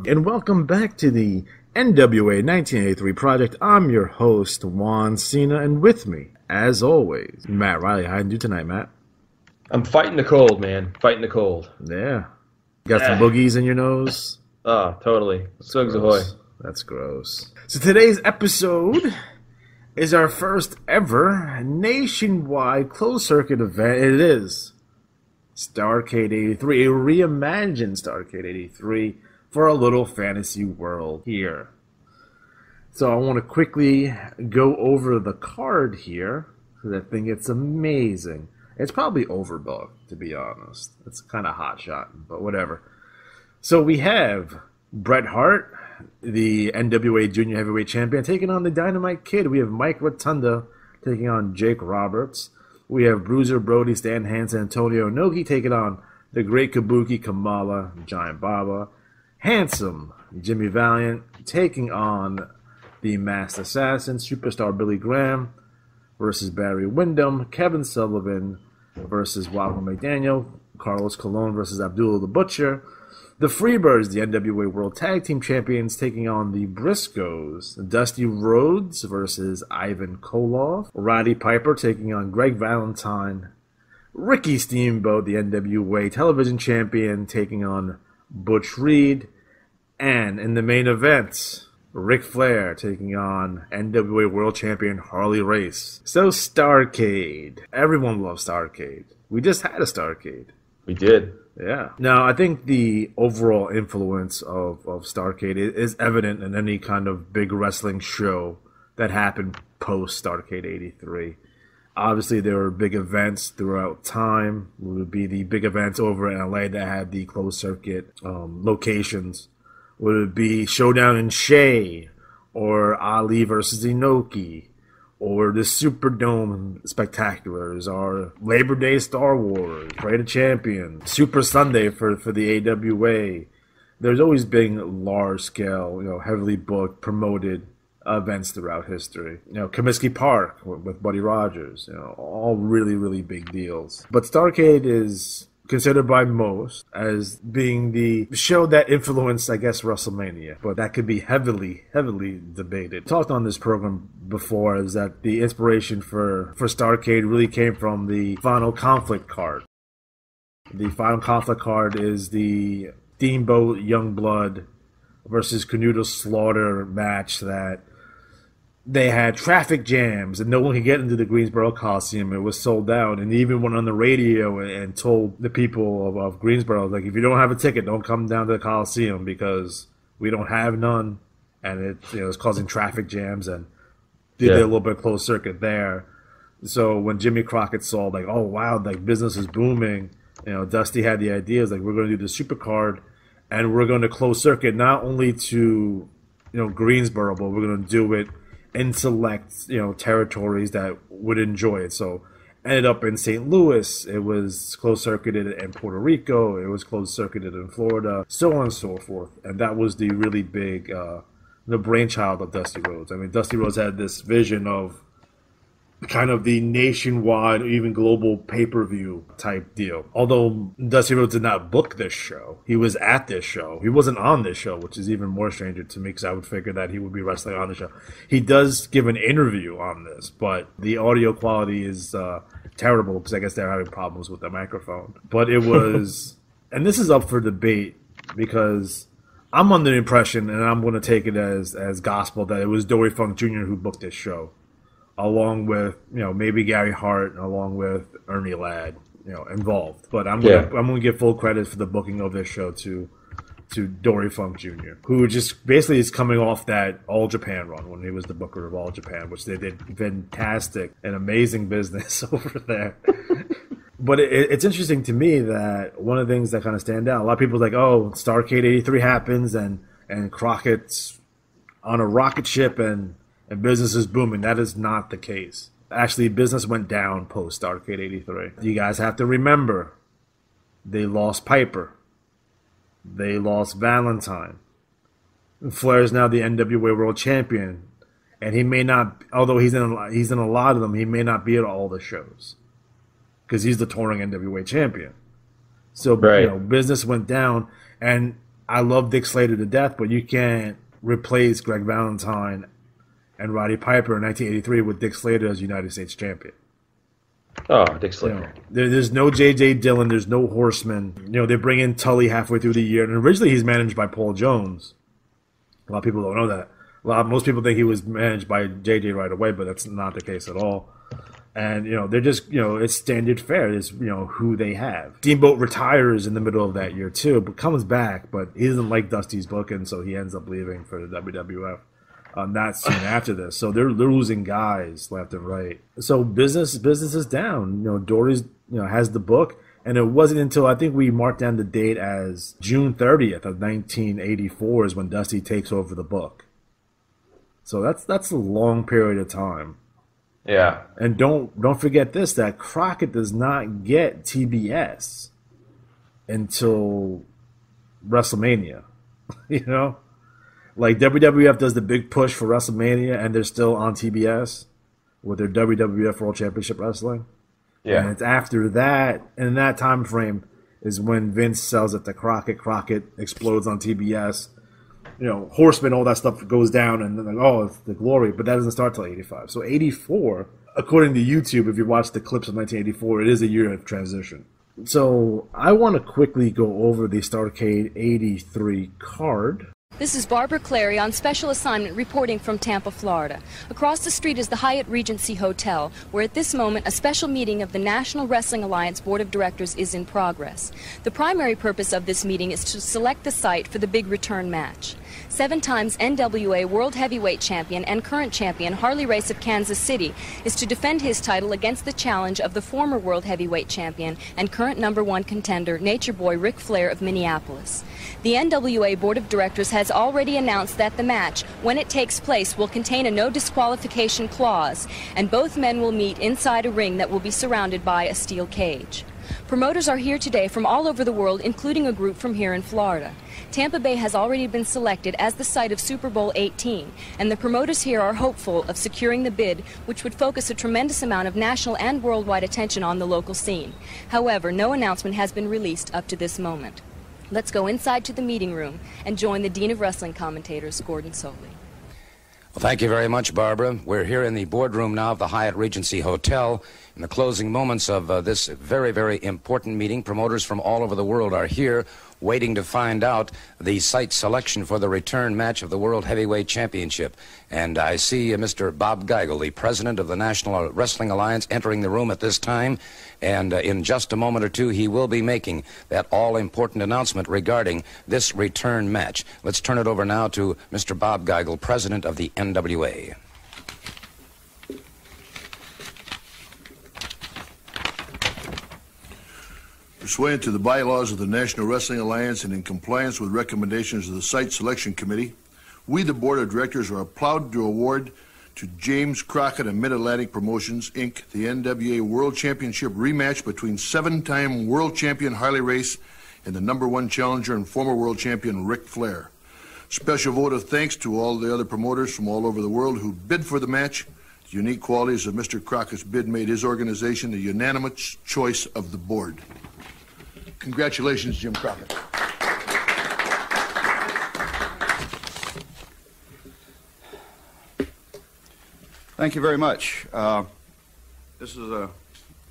And welcome back to the NWA 1983 project. I'm your host, Juan Cena, and with me, as always, Matt Riley. How you do tonight, Matt? I'm fighting the cold, man. Fighting the cold. Yeah. Got some boogies in your nose? Oh, totally. Slugs ahoy. That's gross. So today's episode is our first ever nationwide closed-circuit event. It is Starrcade 83, a reimagined Starrcade 83 for a little fantasy world here. So I want to quickly go over the card here, because I think it's amazing. It's probably overbooked, to be honest. It's kind of hot shot, but whatever. So we have Bret Hart, the NWA Junior Heavyweight Champion, taking on the Dynamite Kid. We have Mike Rotunda taking on Jake Roberts. We have Bruiser Brody, Stan Hansen, Antonio Inoki taking on the Great Kabuki, Kamala, Giant Baba. Handsome Jimmy Valiant taking on the Masked Assassin, Superstar Billy Graham versus Barry Windham, Kevin Sullivan versus Walter McDaniel, Carlos Colon versus Abdullah the Butcher, the Freebirds, the NWA World Tag Team Champions, taking on the Briscoes, Dusty Rhodes versus Ivan Koloff, Roddy Piper taking on Greg Valentine, Ricky Steamboat, the NWA Television Champion, taking on Butch Reed, and in the main event, Ric Flair taking on NWA World Champion Harley Race. So Starrcade. Everyone loves Starrcade. We just had a Starrcade. We did. Yeah. Now, I think the overall influence of Starrcade is evident in any kind of big wrestling show that happened post Starrcade 83. Obviously, there were big events throughout time. It would be the big events over in LA that had the closed circuit locations. Would it be Showdown in Shea, or Ali versus Inoki, or the Superdome Spectaculars, or Labor Day Star Wars, Parade of Champions, Super Sunday for the AWA. There's always been large-scale, heavily booked, promoted events throughout history. Comiskey Park with Buddy Rogers. All really, really big deals. But Starrcade is considered by most as being the show that influenced, I guess, WrestleMania. But that could be heavily, heavily debated. Talked on this program before is that the inspiration for Starrcade really came from the Final Conflict card. The Final Conflict card is the Steamboat Youngblood versus Canuto Slaughter match that they had traffic jams and no one could get into the Greensboro Coliseum. It was sold out, and they even went on the radio and told the people of Greensboro, like, if you don't have a ticket, don't come down to the Coliseum because we don't have none, and it's causing traffic jams, and did a little bit of closed circuit there. So when Jimmy Crockett saw, like, oh wow, like business is booming, Dusty had the ideas like, we're going to do the Supercard, and we're going to close circuit not only to Greensboro, but we're going to do it in select, territories that would enjoy it. So ended up in St. Louis, it was closed-circuited in Puerto Rico, it was closed-circuited in Florida, so on and so forth. And that was the really big, the brainchild of Dusty Rhodes. I mean, Dusty Rhodes had this vision of kind of the nationwide, even global pay-per-view type deal. Although Dusty Rhodes did not book this show, he was at this show. He wasn't on this show, which is even more stranger to me because I would figure that he would be wrestling on the show. He does give an interview on this, but the audio quality is terrible because I guess they're having problems with the microphone. But it was, and this is up for debate because I'm under the impression, and I'm going to take it as gospel, that it was Dory Funk Jr. who booked this show, along with maybe Gary Hart, along with Ernie Ladd, involved. But I'm gonna give full credit for the booking of this show to Dory Funk Jr., who just basically is coming off that All Japan run when he was the booker of All Japan, which they did fantastic and amazing business over there. But it's interesting to me that one of the things that kind of stand out, a lot of people are like, oh, Starrcade 83 happens and Crockett's on a rocket ship and business is booming. That is not the case. Actually, business went down post Starrcade 83. You guys have to remember, they lost Piper. They lost Valentine. Flair is now the NWA World Champion. And he may not, although he's in a lot of them, he may not be at all the shows. Because he's the touring NWA Champion. So, business went down. And I love Dick Slater to death, but you can't replace Greg Valentine and Roddy Piper in 1983 with Dick Slater as United States Champion. Oh, Dick Slater. There's no J.J. Dillon. There's no Horseman. They bring in Tully halfway through the year. And originally he's managed by Paul Jones. A lot of people don't know that. Most people think he was managed by J.J. right away, but that's not the case at all. And, they're just, it's standard fare. It's, who they have. Steamboat retires in the middle of that year, too, but comes back. But he doesn't like Dusty's booking, so he ends up leaving for the WWF. Not soon after this. So they're losing guys left and right. So business is down. Dory's has the book, and it wasn't until I think we marked down the date as June 30th of 1984 is when Dusty takes over the book. So that's a long period of time. Yeah. And don't forget this, that Crockett does not get TBS until WrestleMania. Like WWF does the big push for WrestleMania, and they're still on TBS with their WWF World Championship Wrestling. Yeah. And it's after that, in that time frame, is when Vince sells it to Crockett. Crockett explodes on TBS. Horseman, all that stuff goes down, and then it's the glory. But that doesn't start till 85. So 84, according to YouTube, if you watch the clips of 1984, it is a year of transition. So I want to quickly go over the Starrcade 83 card. This is Barbara Clary on special assignment reporting from Tampa, Florida. Across the street is the Hyatt Regency Hotel, where at this moment a special meeting of the National Wrestling Alliance Board of Directors is in progress. The primary purpose of this meeting is to select the site for the big return match. 7 times NWA World Heavyweight Champion and current champion Harley Race of Kansas City is to defend his title against the challenge of the former World Heavyweight Champion and current #1 contender Nature Boy Ric Flair of Minneapolis. The NWA Board of Directors has already announced that the match, when it takes place, will contain a no disqualification clause, and both men will meet inside a ring that will be surrounded by a steel cage. Promoters are here today from all over the world, including a group from here in Florida. Tampa Bay has already been selected as the site of Super Bowl 18, and the promoters here are hopeful of securing the bid, which would focus a tremendous amount of national and worldwide attention on the local scene. However, no announcement has been released up to this moment. Let's go inside to the meeting room and join the Dean of Wrestling Commentators, Gordon Soley. Well, thank you very much, Barbara. We're here in the boardroom now of the Hyatt Regency Hotel. In the closing moments of this very, very important meeting, promoters from all over the world are here waiting to find out the site selection for the return match of the World Heavyweight Championship. And I see Mr. Bob Geigel, the president of the National Wrestling Alliance, entering the room at this time. And in just a moment or two, he will be making that all-important announcement regarding this return match. Let's turn it over now to Mr. Bob Geigel, president of the NWA. Pursuant to the bylaws of the National Wrestling Alliance and in compliance with recommendations of the Site Selection Committee, we, the Board of Directors, are proud to award to James Crockett and Mid-Atlantic Promotions, Inc., the NWA World Championship rematch between seven-time world champion Harley Race and the #1 challenger and former world champion Ric Flair. Special vote of thanks to all the other promoters from all over the world who bid for the match. The unique qualities of Mr. Crockett's bid made his organization the unanimous choice of the board. Congratulations, Jim Crockett. Thank you very much. This is a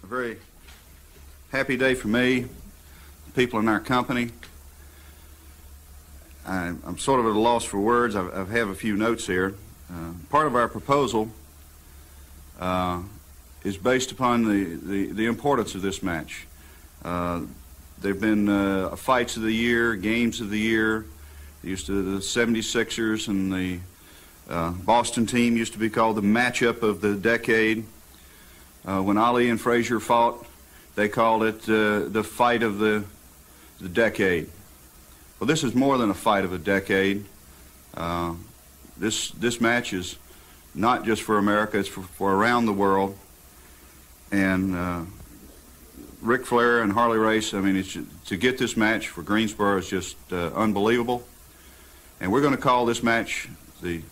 very happy day for me, the people in our company. I'm sort of at a loss for words. I have a few notes here. Part of our proposal is based upon the importance of this match. There have been fights of the year, games of the year. Used to the 76ers and the Boston team used to be called the matchup of the decade. When Ali and Frazier fought, they called it the fight of the decade. Well, this is more than a fight of a decade. This match is not just for America, it's for around the world. And Ric Flair and Harley Race, I mean, to get this match for Greensboro is just unbelievable. And we're going to call this match the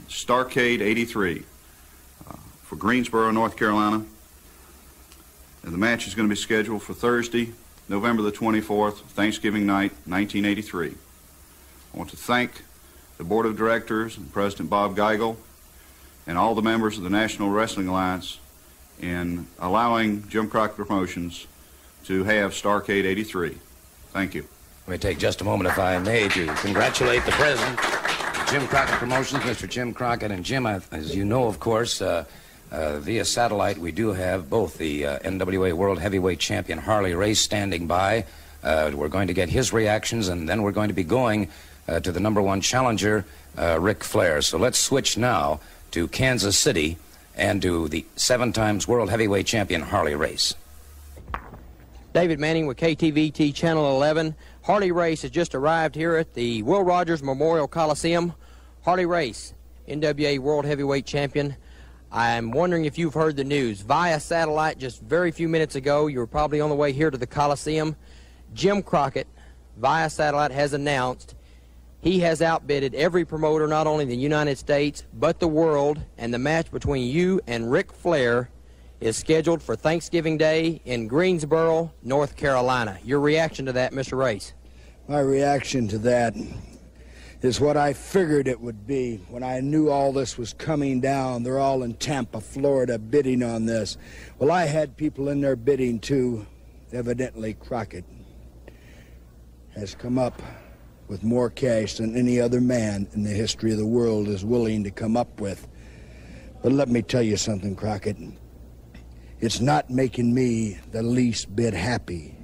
Starrcade 83 for Greensboro, North Carolina. And the match is going to be scheduled for Thursday, November the 24th, Thanksgiving night, 1983. I want to thank the Board of Directors and President Bob Geigel and all the members of the National Wrestling Alliance in allowing Jim Crockett Promotions to have Starrcade 83. Thank you. Let me take just a moment, if I may, to congratulate the president of Jim Crockett Promotions, Mr. Jim Crockett. And Jim, as you know, of course, via satellite, we do have both the NWA World Heavyweight Champion Harley Race standing by. We're going to get his reactions, and then we're going to be going to the #1 challenger, Ric Flair. So let's switch now to Kansas City and to the 7-times World Heavyweight Champion Harley Race. David Manning with KTVT Channel 11. Harley Race has just arrived here at the Will Rogers Memorial Coliseum. Harley Race, NWA World Heavyweight Champion. I'm wondering if you've heard the news. Via satellite just very few minutes ago, you were probably on the way here to the Coliseum. Jim Crockett, via satellite, has announced he has outbidded every promoter, not only in the United States, but the world, and the match between you and Ric Flair is scheduled for Thanksgiving Day in Greensboro, North Carolina. Your reaction to that, Mr. Race? My reaction to that is what I figured it would be when I knew all this was coming down. They're all in Tampa, Florida, bidding on this. Well, I had people in there bidding too. Evidently, Crockett has come up with more cash than any other man in the history of the world is willing to come up with. But let me tell you something, Crockett. It's not making me the least bit happy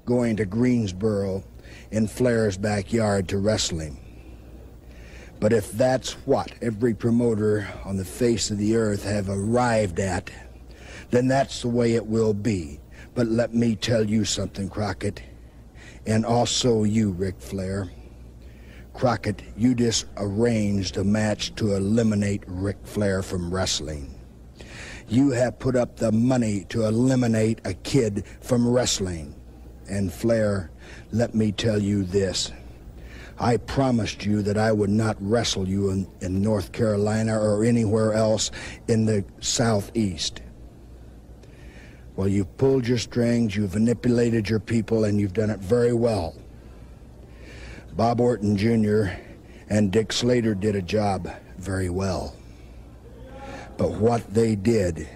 going to Greensboro in Flair's backyard to wrestle him. But if that's what every promoter on the face of the earth have arrived at, then that's the way it will be. But let me tell you something, Crockett, and also you, Ric Flair. Crockett, you just arranged a match to eliminate Ric Flair from wrestling. You have put up the money to eliminate a kid from wrestling. And Flair, let me tell you this. I promised you that I would not wrestle you in North Carolina or anywhere else in the Southeast. Well, you've pulled your strings, you've manipulated your people, and you've done it very well. Bob Orton Jr. and Dick Slater did a job very well. But what they did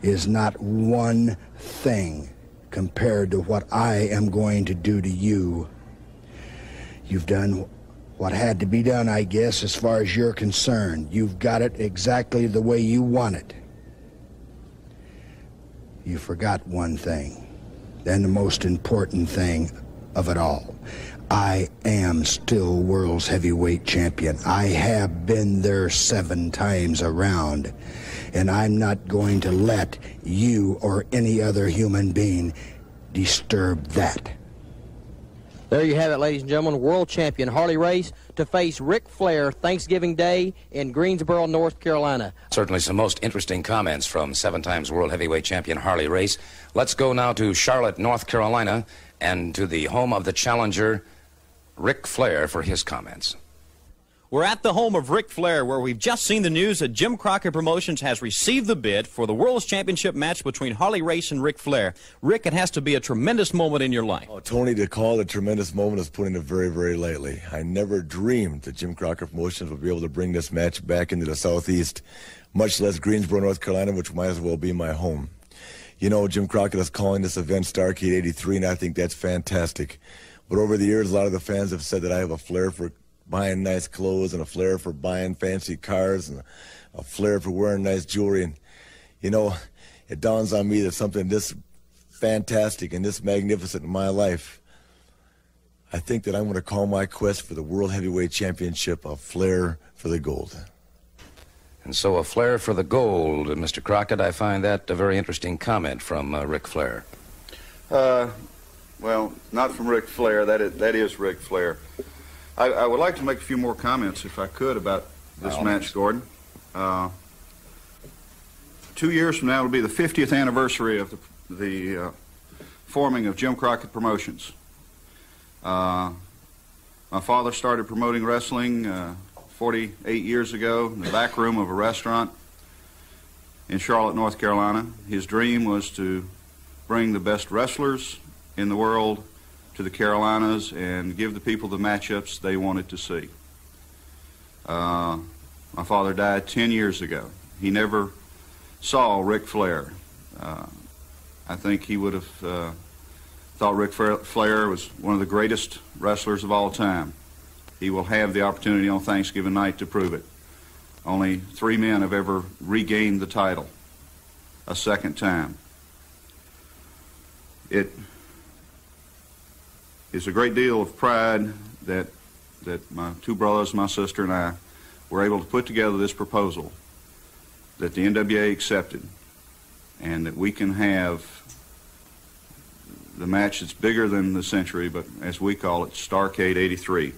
is not one thing compared to what I am going to do to you. You've done what had to be done, I guess, as far as you're concerned. You've got it exactly the way you want it. You forgot one thing, and the most important thing of it all. I am still world's heavyweight champion. I have been there 7 times around, and I'm not going to let you or any other human being disturb that. There you have it, ladies and gentlemen. World champion Harley Race to face Ric Flair Thanksgiving Day in Greensboro, North Carolina. Certainly some most interesting comments from 7 times world heavyweight champion Harley Race. Let's go now to Charlotte, North Carolina, and to the home of the challenger, Ric Flair, for his comments. We're at the home of Ric Flair, where we've just seen the news that Jim Crockett Promotions has received the bid for the World's Championship match between Harley Race and Ric Flair. Rick, it has to be a tremendous moment in your life. Oh, Tony, to call it a tremendous moment is putting it very, very lightly. I never dreamed that Jim Crockett Promotions would be able to bring this match back into the Southeast, much less Greensboro, North Carolina, which might as well be my home. You know, Jim Crockett is calling this event Starrcade 83, and I think that's fantastic. But over the years, a lot of the fans have said that I have a flair for buying nice clothes and a flair for buying fancy cars and a flair for wearing nice jewelry. And, you know, it dawns on me that something this fantastic and this magnificent in my life, I think that I'm going to call my quest for the World Heavyweight Championship a flair for the gold. And so a flair for the gold. Mr. Crockett, I find that a very interesting comment from Ric Flair. Well, not from Ric Flair. That is Ric Flair. I would like to make a few more comments, if I could, about this match, Gordon. 2 years from now will be the 50th anniversary of the forming of Jim Crockett Promotions. My father started promoting wrestling 48 years ago in the back room of a restaurant in Charlotte, North Carolina. His dream was to bring the best wrestlers in the world to the Carolinas and give the people the matchups they wanted to see. My father died 10 years ago. He never saw Ric Flair. I think he would have thought Ric Flair was one of the greatest wrestlers of all time. He will have the opportunity on Thanksgiving night to prove it. Only 3 men have ever regained the title a second time. It is a great deal of pride that my 2 brothers, my sister, and I were able to put together this proposal that the NWA accepted, and that we can have the match that's bigger than the century, but as we call it, Starrcade 83.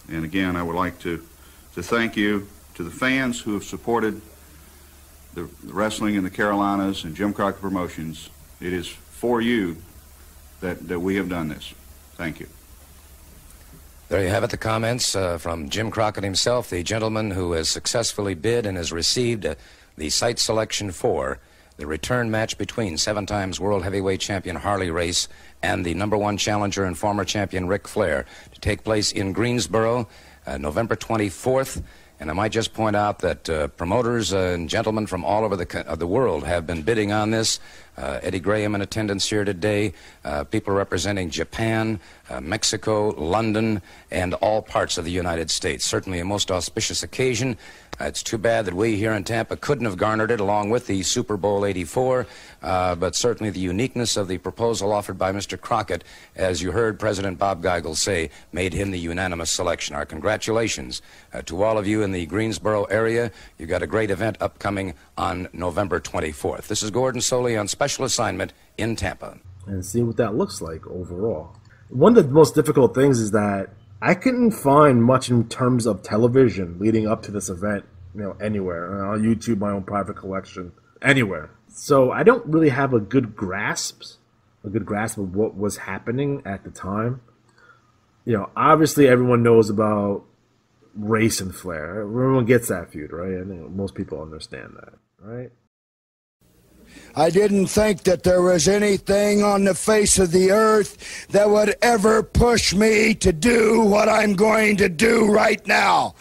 And again, I would like to thank you, to the fans who have supported the wrestling in the Carolinas and Jim Crockett Promotions. It is for you that we have done this. Thank you. There you have it, the comments from Jim Crockett himself, the gentleman who has successfully bid and has received the site selection for the return match between 7 times world heavyweight champion Harley Race and the #1 challenger and former champion Ric Flair to take place in Greensboro, November 24th. And I might just point out that promoters and gentlemen from all over the world have been bidding on this. Eddie Graham in attendance here today, people representing Japan, Mexico, London, and all parts of the United States. Certainly a most auspicious occasion. It's too bad that we here in Tampa couldn't have garnered it along with the Super Bowl 84, but certainly the uniqueness of the proposal offered by Mr. Crockett, as you heard President Bob Geigel say, made him the unanimous selection. Our congratulations to all of you in the Greensboro area. You've got a great event upcoming on November 24th. This is Gordon Soley on special assignment in Tampa. And see what that looks like overall. One of the most difficult things is that I couldn't find much in terms of television leading up to this event, anywhere. On YouTube, my own private collection, anywhere. So I don't really have a good grasp of what was happening at the time. You know, obviously everyone knows about Race and Flair. Everyone gets that feud, right? I think most people understand that, right? I didn't think that there was anything on the face of the earth that would ever push me to do what I'm going to do right now.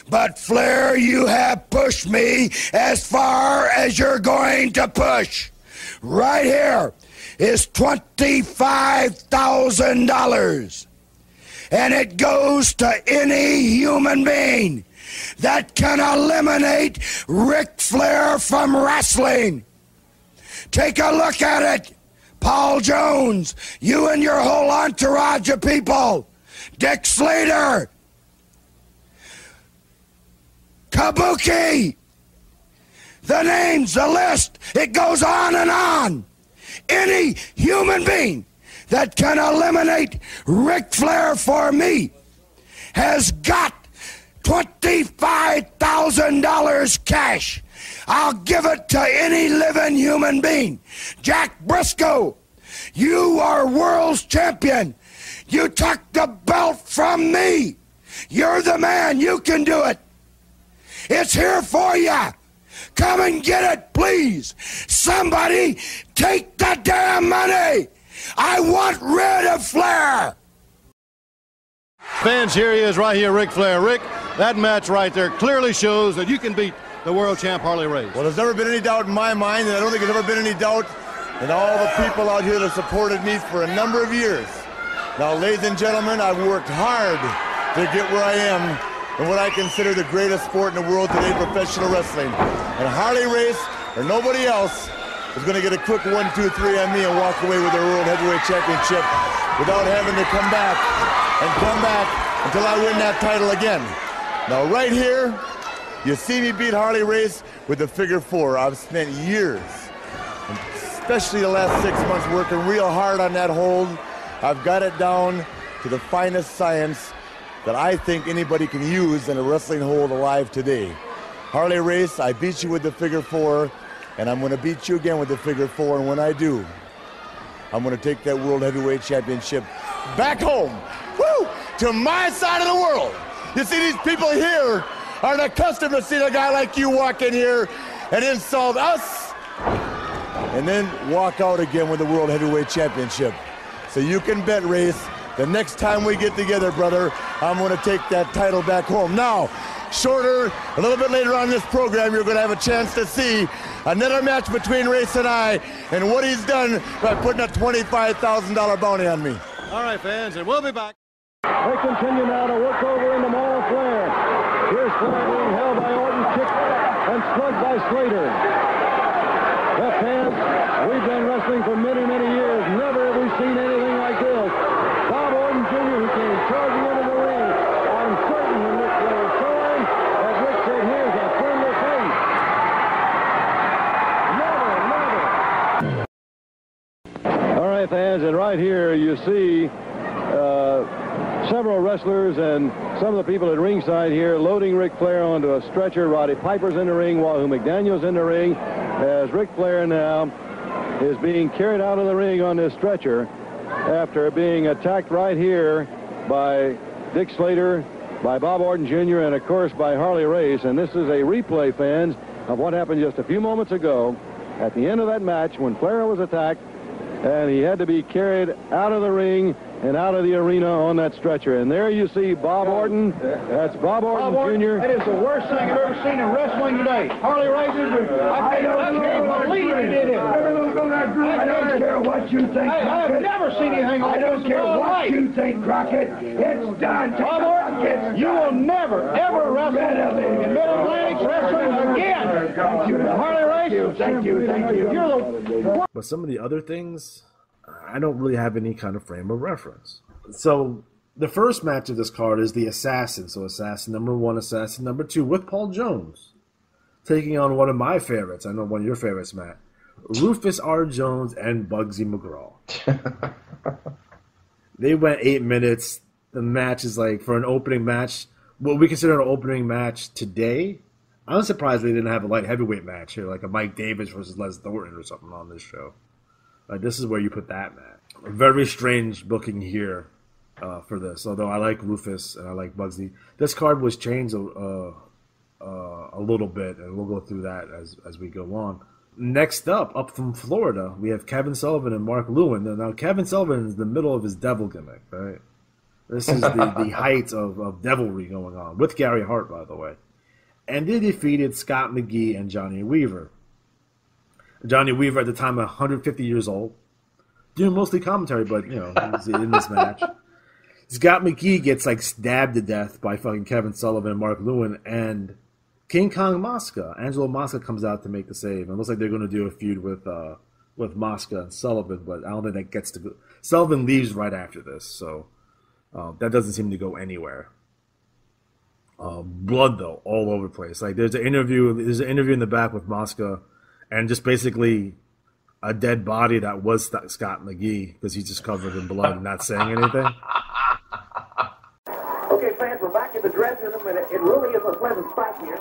But Flair, you have pushed me as far as you're going to push. Right here is $25,000. And it goes to any human being that can eliminate Ric Flair from wrestling. Take a look at it. Paul Jones, you and your whole entourage of people. Dick Slater. Kabuki. The names, the list, it goes on and on. Any human being that can eliminate Ric Flair for me has got $25,000 cash. I'll give it to any living human being. Jack Briscoe, you are world's champion. You took the belt from me. You're the man. You can do it. It's here for you. Come and get it, please. Somebody take the damn money. I want rid of Flair. Fans, here he is right here, Ric Flair. Rick, that match right there clearly shows that you can beat the world champ Harley Race. Well, there's never been any doubt in my mind, and I don't think there's ever been any doubt in all the people out here that supported me for a number of years. Now, ladies and gentlemen, I've worked hard to get where I am in what I consider the greatest sport in the world today, professional wrestling. And Harley Race, or nobody else, is going to get a quick 1, 2, 3 on me and walk away with their World Heavyweight Championship without having to come back until I win that title again. Now, right here, you see me beat Harley Race with the figure 4. I've spent years, especially the last 6 months, working real hard on that hold. I've got it down to the finest science that I think anybody can use in a wrestling hold alive today. Harley Race, I beat you with the figure 4, and I'm going to beat you again with the figure 4, and when I do, I'm going to take that World Heavyweight Championship back home, woo, to my side of the world. You see, these people here aren't accustomed to seeing a guy like you walk in here and insult us and then walk out again with the World Heavyweight Championship. So you can bet, Race, the next time we get together, brother, I'm going to take that title back home. Now, shorter, a little bit later on in this program, you're going to have a chance to see another match between Race and I and what he's done by putting a $25,000 bounty on me. All right, fans, and we'll be back. They continue now to work over into Mall Flair. Here's Flair being held by Orton, kicked and slugged by Slater. Left hands, we've been wrestling for many, many years. Never have we seen anything like this. Bob Orton Jr., who came charging into the ring, I'm certain when Ric Flair saw him, as Rick said, here's a friendly face. Never. All right, fans, and right here you see several wrestlers and some of the people at ringside here loading Ric Flair onto a stretcher. Roddy Piper's in the ring, Wahoo McDaniel's in the ring, as Ric Flair now is being carried out of the ring on this stretcher after being attacked right here by Dick Slater, by Bob Orton Jr., and of course by Harley Race. And this is a replay, fans, of what happened just a few moments ago at the end of that match when Flair was attacked and he had to be carried out of the ring and out of the arena on that stretcher. And there you see Bob Orton. That's Bob Orton Jr. That is the worst thing I've ever seen in wrestling today. Harley Race, I can't believe he did it. I don't care what you think, Crockett. I have never seen anything like this. I don't care what you think, Crockett. It's done. Bob Orton, you will never, ever wrestle in Mid-Atlantic Wrestling again. Harley Race, thank you. But some of the other things, I don't really have any kind of frame of reference. So the first match of this card is the Assassin. So Assassin number 1, Assassin number 2 with Paul Jones taking on one of my favorites. I know one of your favorites, Matt. Rufus R. Jones and Bugsy McGraw. They went 8 minutes. The match is like, for an opening match, what we consider an opening match today, I'm surprised they didn't have a light heavyweight match here, like a Mike Davis versus Les Thornton or something on this show. This is where you put that match. A very strange booking here for this. Although I like Rufus and I like Bugsy. This card was changed a little bit, and we'll go through that as we go on. Next up from Florida, we have Kevin Sullivan and Mark Lewin. Now, Kevin Sullivan is in the middle of his devil gimmick, right? This is the height of devilry going on, with Gary Hart, by the way. And they defeated Scott McGee and Johnny Weaver. Johnny Weaver, at the time, 150 years old, doing mostly commentary, but, you know, he's in this match. Scott McGee gets, like, stabbed to death by fucking Kevin Sullivan and Mark Lewin, and King Kong Mosca, Angelo Mosca, comes out to make the save. It looks like they're going to do a feud with Mosca and Sullivan, but I don't think that gets to go. Sullivan leaves right after this, so that doesn't seem to go anywhere. Blood, though, all over the place. Like, there's an interview in the back with Mosca, and just basically a dead body that was Scott McGee, because he's just covered in blood and not saying anything. Okay, fans, we're back in the dressing room, and it really is a pleasant spot here.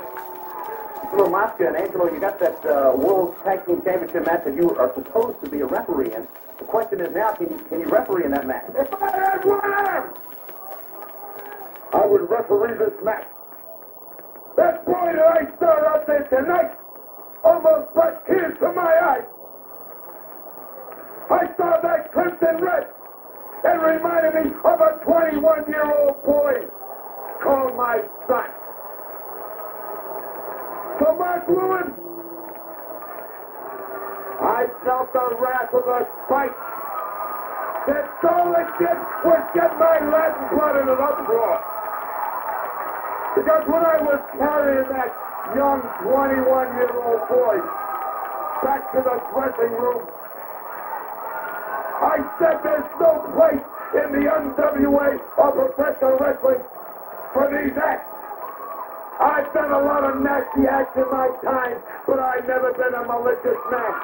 Little Mosca and Angelo, you got that World Tag Team Championship match that you are supposed to be a referee in. The question is now, can you referee in that match? If I had one arm, I would referee this match. That boy that I saw out there tonight almost brought tears to my eyes. I saw that crimson red. It reminded me of a 21-year-old boy called my son. So Mark Lewin, I felt the wrath of a spite. That's all it did was get my Latin blood in an uproar. Because when I was carrying that young 21-year-old boy back to the dressing room, I said there's no place in the NWA or professional wrestling for these acts. I've done a lot of nasty acts in my time, but I've never been a malicious man.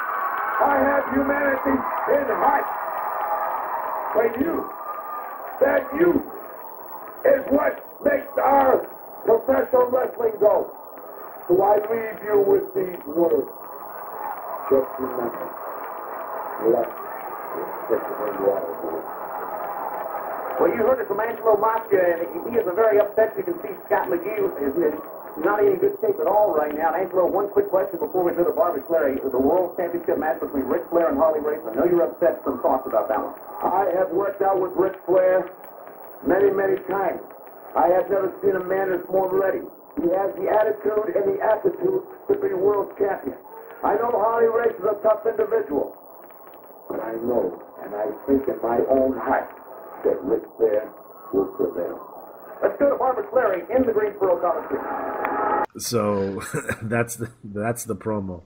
I have humanity in heart. But that you is what makes our professional wrestling go. So I leave you with these words. Just remember, left is thicker than water. Well, you heard it from Angelo Mosca, and he is very upset. You can see Scott McGee is not in good shape at all right now. And Angelo, one quick question before we go to Barbara Flair. The World Championship match between Ric Flair and Harley Race. I know you're upset. Some thoughts about that one. I have worked out with Ric Flair many, many times. I have never seen a man that's more ready. He has the attitude and the aptitude to be world champion. I know Harley Race is a tough individual, but I know, and I think in my own heart, that Ric Flair will prevail. Let's go to Barbara Flair in the Greensboro Coliseum. So that's the promo.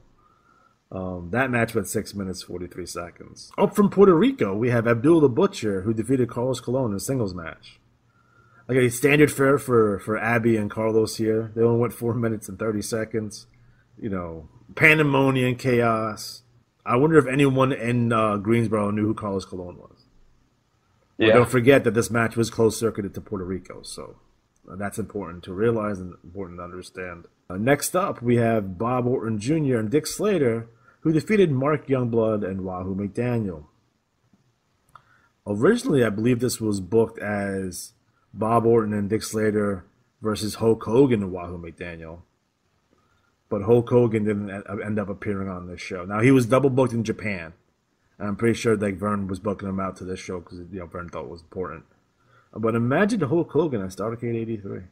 That match went 6 minutes 43 seconds. Up from Puerto Rico, we have Abdul the Butcher, who defeated Carlos Colon in a singles match. Okay, standard fare for Abby and Carlos here. They only went 4 minutes and 30 seconds. You know, pandemonium, chaos. I wonder if anyone in Greensboro knew who Carlos Colon was. Yeah. Well, don't forget that this match was closed-circuited to Puerto Rico, so that's important to realize and important to understand. Next up, we have Bob Orton Jr. and Dick Slater, who defeated Mark Youngblood and Wahoo McDaniel. Originally, I believe this was booked as Bob Orton and Dick Slater versus Hulk Hogan and Wahoo McDaniel. But Hulk Hogan didn't end up appearing on this show. Now, he was double booked in Japan. I'm pretty sure like Vern was booking him out to this show because Vern thought it was important. But imagine Hulk Hogan at Starrcade 83.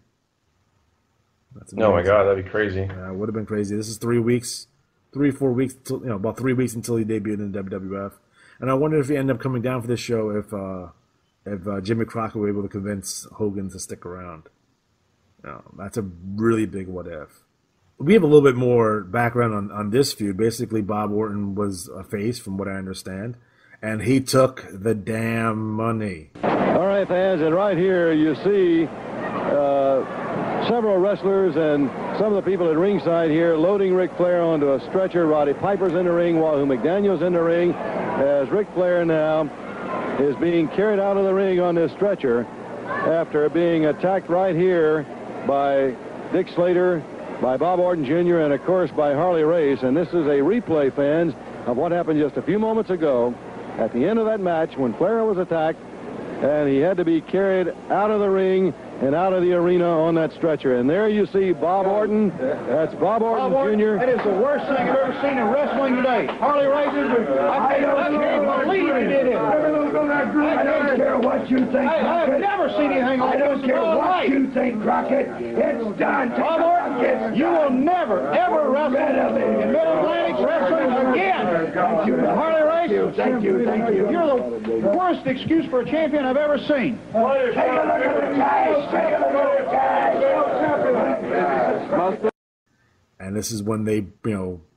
Oh my God, that'd be crazy. Yeah, it would have been crazy. This is 3 weeks, 4 weeks, till, about 3 weeks until he debuted in the WWF. And I wonder if he ended up coming down for this show if Jimmy Crockett were able to convince Hogan to stick around. That's a really big what if. We have a little bit more background on this feud. Basically, Bob Orton was a face, from what I understand, and he took the damn money. All right, fans, and right here you see several wrestlers and some of the people at ringside here loading Ric Flair onto a stretcher. Roddy Piper's in the ring, Wahoo McDaniel's in the ring, as Ric Flair now is being carried out of the ring on this stretcher after being attacked right here by Dick Slater, by Bob Orton Jr., and, of course, by Harley Race. And this is a replay, fans, of what happened just a few moments ago at the end of that match when Flair was attacked. and he had to be carried out of the ring and out of the arena on that stretcher. And there you see Bob Orton. That's Bob Orton Jr. That is the worst thing I've ever seen in wrestling today. Harley Races, I can't believe he did it. I don't care what you think. I've never seen anything like this. I don't care what you think, Crockett. It's done. Bob Orton, you will never, ever wrestle in Mid-Atlantic wrestling again. Thank you. Harley Race, Thank you. you're the worst excuse for a champion I've ever seen. Take a look at the cash. Take a look at the cash. And this is when they,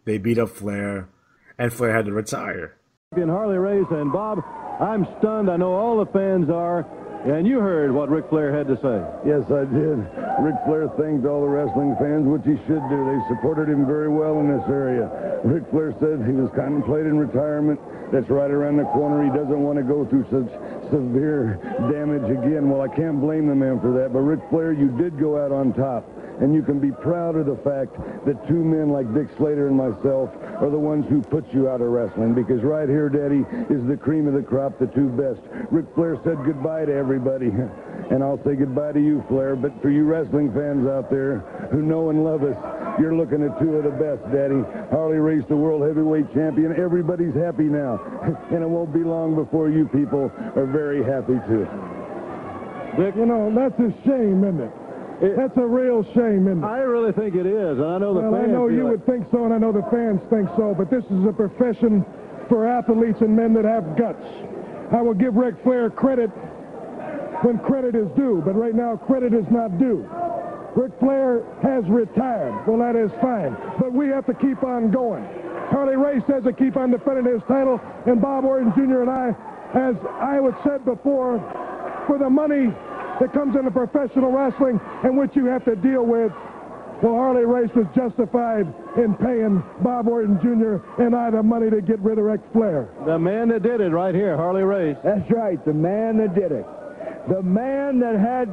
they beat up Flair, and Flair had to retire. Harley Race, and Bob, I'm stunned. I know all the fans are. And you heard what Ric Flair had to say. Yes, I did. Ric Flair thanked all the wrestling fans, which he should do. They supported him very well in this area. Ric Flair said he was contemplating retirement. That's right around the corner. He doesn't want to go through such severe damage again. Well, I can't blame the man for that. But Ric Flair, you did go out on top. And you can be proud of the fact that two men like Dick Slater and myself are the ones who put you out of wrestling. Because right here, Daddy, is the cream of the crop, the two best. Ric Flair said goodbye to everybody. And I'll say goodbye to you, Flair. But for you wrestling fans out there who know and love us, you're looking at two of the best, Daddy. Harley Race, the world heavyweight champion. Everybody's happy now. And it won't be long before you people are very happy, too. Dick, that's a shame, isn't it? That's a real shame, isn't it? I really think it is, and I know the fans. I know you would think so, and I know the fans think so, but this is a profession for athletes and men that have guts. I will give Ric Flair credit when credit is due, but right now credit is not due. Ric Flair has retired. Well, that is fine, but we have to keep on going. Harley Race has to keep on defending his title, and Bob Orton Jr. and I, as I would said before, for the money that comes into professional wrestling and which you have to deal with, well, Harley Race was justified in paying Bob Orton Jr. and I the money to get rid of Ric Flair. The man that did it right here, Harley Race. That's right, the man that did it. The man that had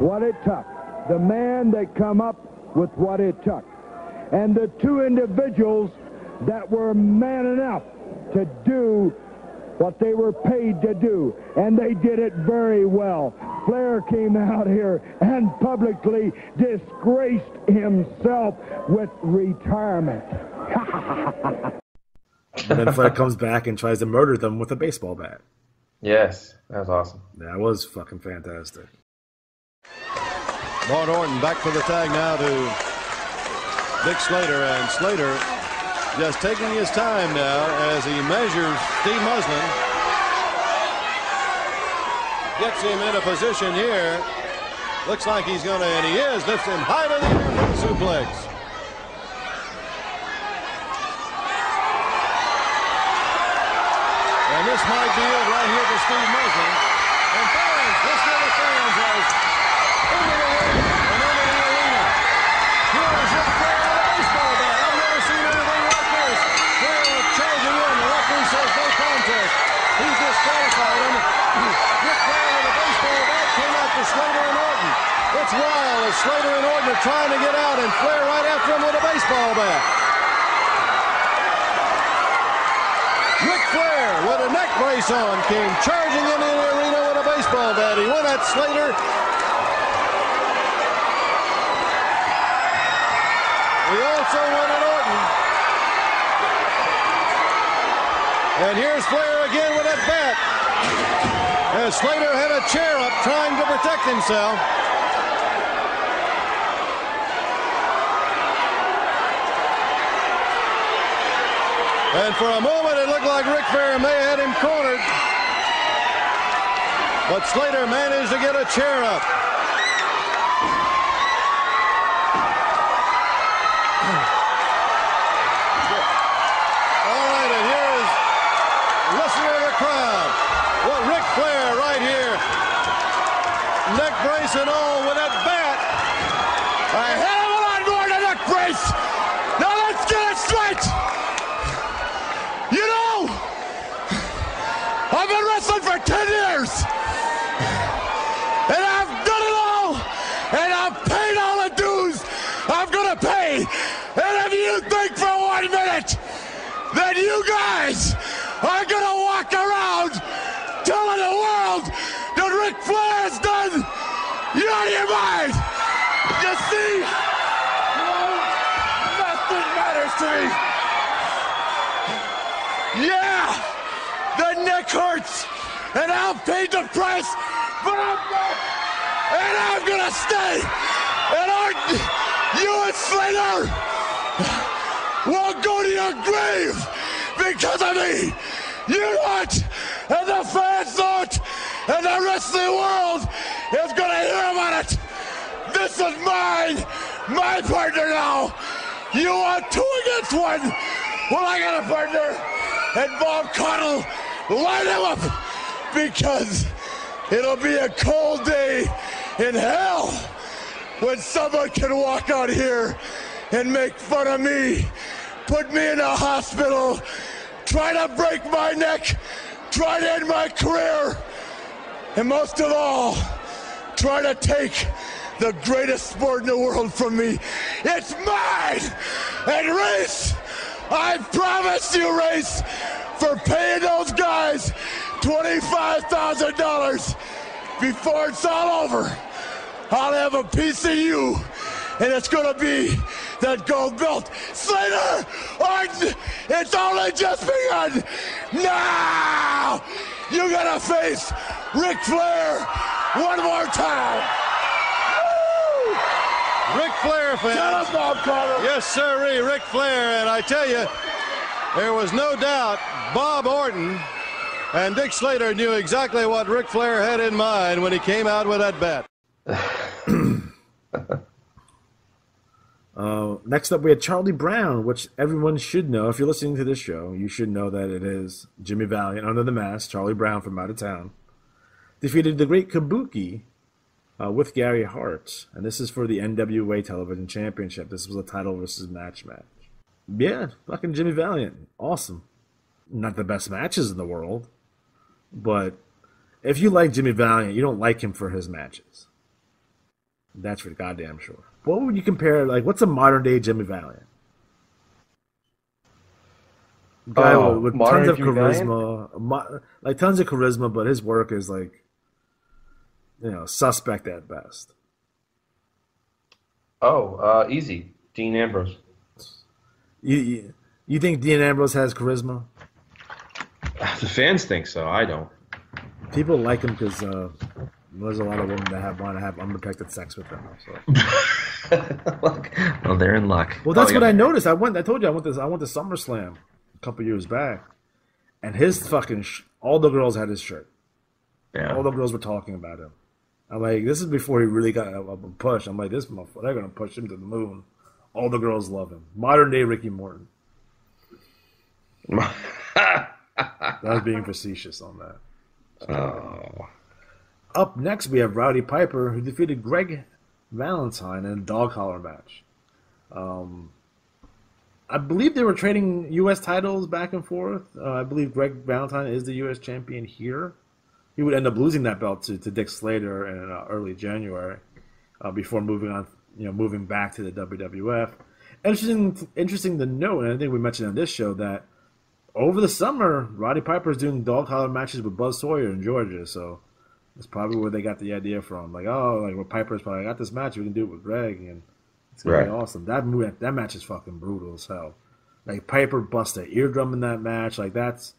what it took. The man that come up with what it took. And the two individuals that were man enough to do what they were paid to do, and they did it very well. Flair came out here and publicly disgraced himself with retirement. And then Flair comes back and tries to murder them with a baseball bat. Yes, that was awesome. That was fucking fantastic. Lord Orton back for the tag now to Dick Slater, and Slater just taking his time now as he measures Steve Muslin. Gets him in a position here. Looks like he's going to, and he is, lifts him high to the air for the suplex. And this might be it right here for Steve Muslin. And fans, let's get the fans as into the ring and into the arena. Here is Ric Flair with a baseball bat. I've never seen anything like this. Flair charging in. The referee says no contest. He's disqualified him. Ric Flair with a baseball bat came out to Slater and Orton. It's wild as Slater and Orton are trying to get out, and Flair right after him with a baseball bat. Ric Flair with a neck brace on came charging into the arena with a baseball bat. He went at Slater. He also went at Orton. And here's Flair again with that bat. As Slater had a chair up trying to protect himself. And for a moment it looked like Ric Flair may have had him cornered. But Slater managed to get a chair up. All right, and here is, listen to the crowd. Well, Ric Flair right here. Neck brace and all with that bat. A hell of a lot more than a neck brace. Now let's get it straight. You know, I've been wrestling for 10 years. And I've done it all. And I've paid all the dues I'm going to pay. And if you think for 1 minute that you guys are going to walk around telling the world Ric Flair is done! You're out of your mind! You see? Nothing matters to me! Yeah! The neck hurts! And I'll pay the price! But I'm back! And I'm gonna stay! And you and Slater will go to your grave because of me! You know it! And the fans know it! And the wrestling world is gonna hear about it! This is mine! My partner now! You want 2 against 1! Well, I got a partner! And Bob Cottle, light him up! Because it'll be a cold day in hell when someone can walk out here and make fun of me, put me in a hospital, try to break my neck, try to end my career, and most of all, try to take the greatest sport in the world from me. It's mine! And Race, I promise you, Race, for paying those guys $25,000 before it's all over, I'll have a piece of you, and it's gonna be that gold belt. Slater, it's only just begun. Now you gotta face Ric Flair one more time. Ric Flair fans. Tell us, Bob Carter. Yes, sirree, Ric Flair. And I tell you, there was no doubt Bob Orton and Dick Slater knew exactly what Ric Flair had in mind when he came out with that bet. Next up, we had Charlie Brown, which everyone should know. If you're listening to this show, you should know that it is Jimmy Valiant under the mask, Charlie Brown from out of town. Defeated the Great Kabuki with Gary Hart. And this is for the NWA Television Championship. This was a title versus match. Yeah, fucking Jimmy Valiant. Awesome. Not the best matches in the world. But if you like Jimmy Valiant, you don't like him for his matches. That's for goddamn sure. What would you compare, like, what's a modern-day Jimmy Valiant? Guy with tons of charisma. Tons of charisma, but his work is, like, suspect at best. Easy. Dean Ambrose. You think Dean Ambrose has charisma? The fans think so. I don't. People like him because there's a lot of women that want to have unprotected sex with him. So. Well, they're in luck. Well, that's what I noticed. I told you I went to SummerSlam a couple years back, and his fucking all the girls had his shirt. Yeah. All the girls were talking about him. I'm like, this is before he really got a push. I'm like, this motherfucker, they're gonna push him to the moon. All the girls love him. Modern day Ricky Morton. I was being facetious on that. Oh. Up next, we have Rowdy Piper, who defeated Greg Valentine in a dog collar match. I believe they were trading U.S. titles back and forth. I believe Greg Valentine is the U.S. champion here. He would end up losing that belt to Dick Slater in early January before moving back to the WWF. Interesting to note, and I think we mentioned on this show, that over the summer, Roddy Piper is doing dog collar matches with Buzz Sawyer in Georgia, so that's probably where they got the idea from. Like, where Piper's probably got this match, we can do it with Greg, and it's gonna be awesome. That match is fucking brutal as hell. Like, Piper busted an eardrum in that match. Like, that's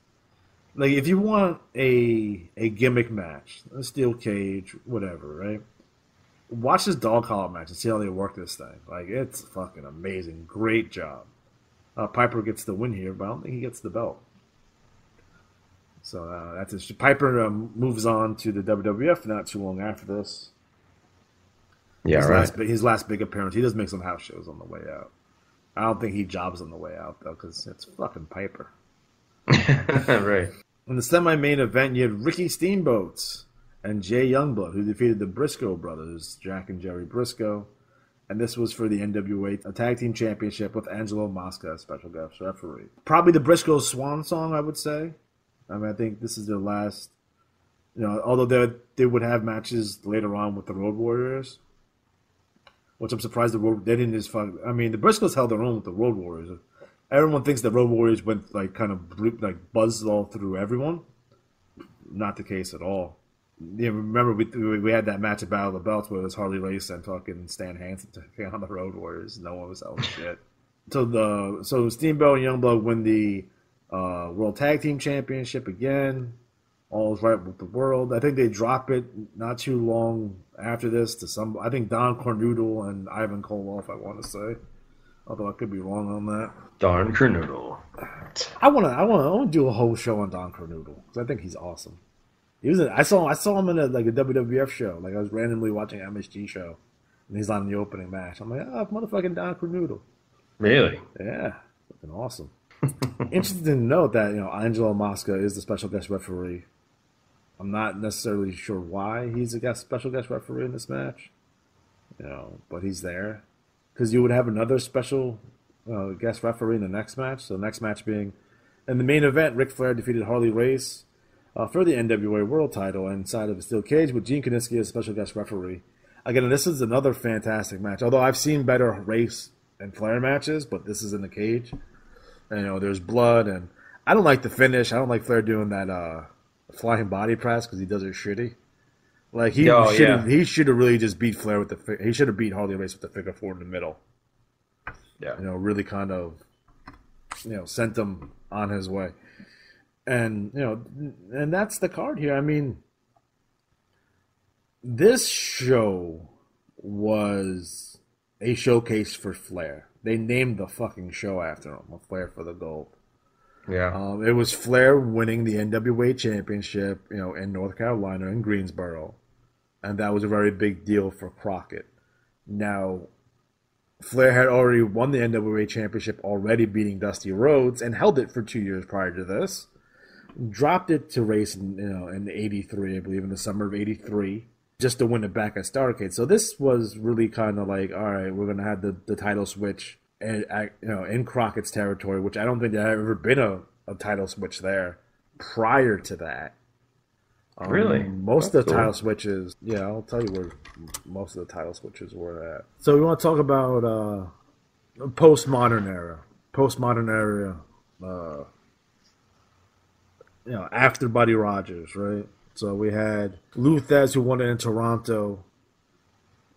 like, if you want a gimmick match, a steel cage, whatever, right? Watch this dog collar match and see how they work this thing. Like, it's fucking amazing. Great job. Piper gets the win here, but I don't think he gets the belt. So that's it. Piper moves on to the WWF not too long after this. Yeah, His last big appearance. He does make some house shows on the way out. I don't think he jobs on the way out, though, because it's fucking Piper. Right. In the semi-main event, you had Ricky Steamboat and Jay Youngblood, who defeated the Briscoe brothers, Jack and Jerry Briscoe. And this was for the NWA Tag Team Championship with Angelo Mosca as special guest referee. Probably the Briscoe swan song, I would say. I mean, I think this is their last, although they would have matches later on with the Road Warriors, which I'm surprised they didn't just fuck. I mean, the Briscoes held their own with the Road Warriors. Everyone thinks the Road Warriors went buzzed all through everyone. Not the case at all. Yeah, remember we had that match at Battle of the Belts where it was Harley Race and fucking Stan Hansen taking on the Road Warriors. No one was selling shit. So Steamboat and Youngblood win the World Tag Team Championship again. All is right with the world. I think they drop it not too long after this to I think Don Cornudle and Ivan Koloff, I want to say. Although I could be wrong on that. Don Cornudle. I want to do a whole show on Don Cornudle because I think he's awesome. I saw him in a WWF show. Like I was randomly watching an MSG show, and he's on the opening match. I'm like, motherfucking Don Cornudle. Really? Yeah, fucking awesome. Interesting to note that Angelo Mosca is the special guest referee. I'm not necessarily sure why he's a special guest referee in this match, but he's there because you would have another special guest referee in the next match. So the next match being in the main event, Ric Flair defeated Harley Race for the NWA World Title inside of a steel cage with Gene Kiniski as special guest referee. Again, this is another fantastic match. Although I've seen better Race and Flair matches, but this is in the cage. And, there's blood, and I don't like the finish. I don't like Flair doing that flying body press because he does it shitty. Like he should have really just beat Flair with he should have beat Harley Race with the figure four in the middle. Yeah, really kind of sent him on his way. And and that's the card here. I mean, this show was a showcase for Flair. They named the fucking show after him, a Flair for the Gold. Yeah. It was Flair winning the NWA Championship, in North Carolina, in Greensboro. And that was a very big deal for Crockett. Now, Flair had already won the NWA Championship, already beating Dusty Rhodes, and held it for 2 years prior to this. Dropped it to Race in 83, I believe, in the summer of 83, just to win it back at Starrcade. So this was really kind of like, all right, we're going to have the title switch in Crockett's territory, which I don't think there had ever been a title switch there prior to that. Really? Most of the title switches, I'll tell you where most of the title switches were at. So we want to talk about postmodern era. Postmodern era, after Buddy Rogers, right? So we had Lou Thesz, who won it in Toronto,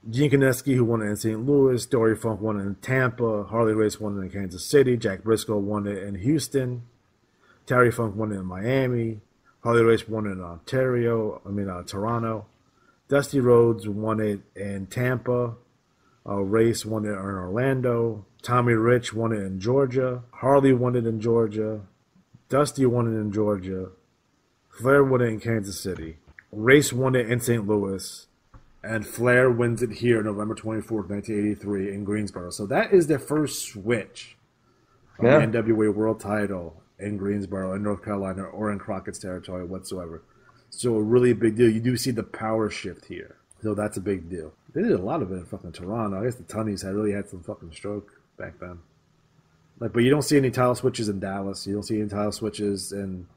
Gene Kiniski, who won it in St. Louis, Dory Funk won it in Tampa, Harley Race won it in Kansas City, Jack Briscoe won it in Houston, Terry Funk won it in Miami, Harley Race won it in Toronto, Dusty Rhodes won it in Tampa, Race won it in Orlando, Tommy Rich won it in Georgia, Harley won it in Georgia, Dusty won it in Georgia, Flair won it in Kansas City, Race won it in St. Louis, and Flair wins it here November 24th, 1983 in Greensboro. So that is their first switch of the NWA World Title in Greensboro, in North Carolina, or in Crockett's territory whatsoever. So a really big deal. You do see the power shift here. So that's a big deal. They did a lot of it in fucking Toronto. I guess the Tunnies really had some fucking stroke back then. But you don't see any title switches in Dallas. You don't see any title switches in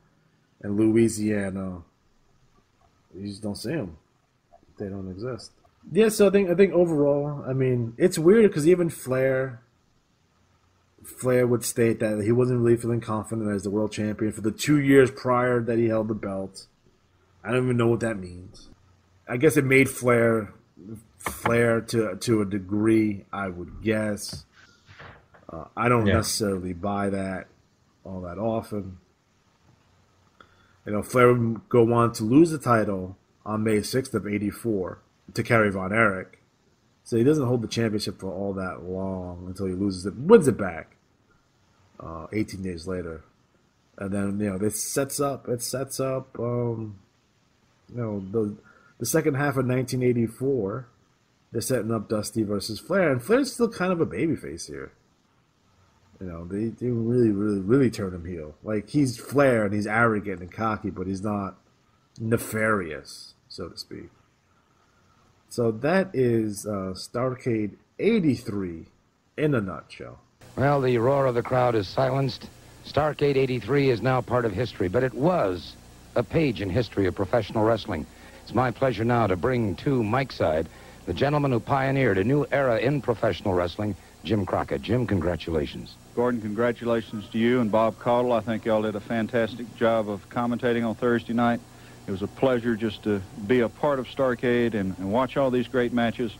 Louisiana. You just don't see them. They don't exist. Yeah, so I think overall, it's weird because even Flair would state that he wasn't really feeling confident as the world champion for the 2 years prior that he held the belt. I don't even know what that means. I guess it made Flair to a degree, I would guess. I don't necessarily buy that all that often. Flair would go on to lose the title on May 6th of 84 to Kerry Von Erich. So he doesn't hold the championship for all that long until he wins it back 18 days later. And then, it sets up the second half of 1984. They're setting up Dusty versus Flair, and Flair's still kind of a babyface here. They really, really, really turn him heel. Like, he's Flair, and he's arrogant and cocky, but he's not nefarious, so to speak. So that is Starrcade 83 in a nutshell. Well, the roar of the crowd is silenced. Starrcade 83 is now part of history, but it was a page in history of professional wrestling. It's my pleasure now to bring to Mike's side the gentleman who pioneered a new era in professional wrestling, Jim Crockett. Jim, congratulations. Gordon, congratulations to you and Bob Caudle. I think y'all did a fantastic job of commentating on Thursday night. It was a pleasure just to be a part of Starrcade and watch all these great matches.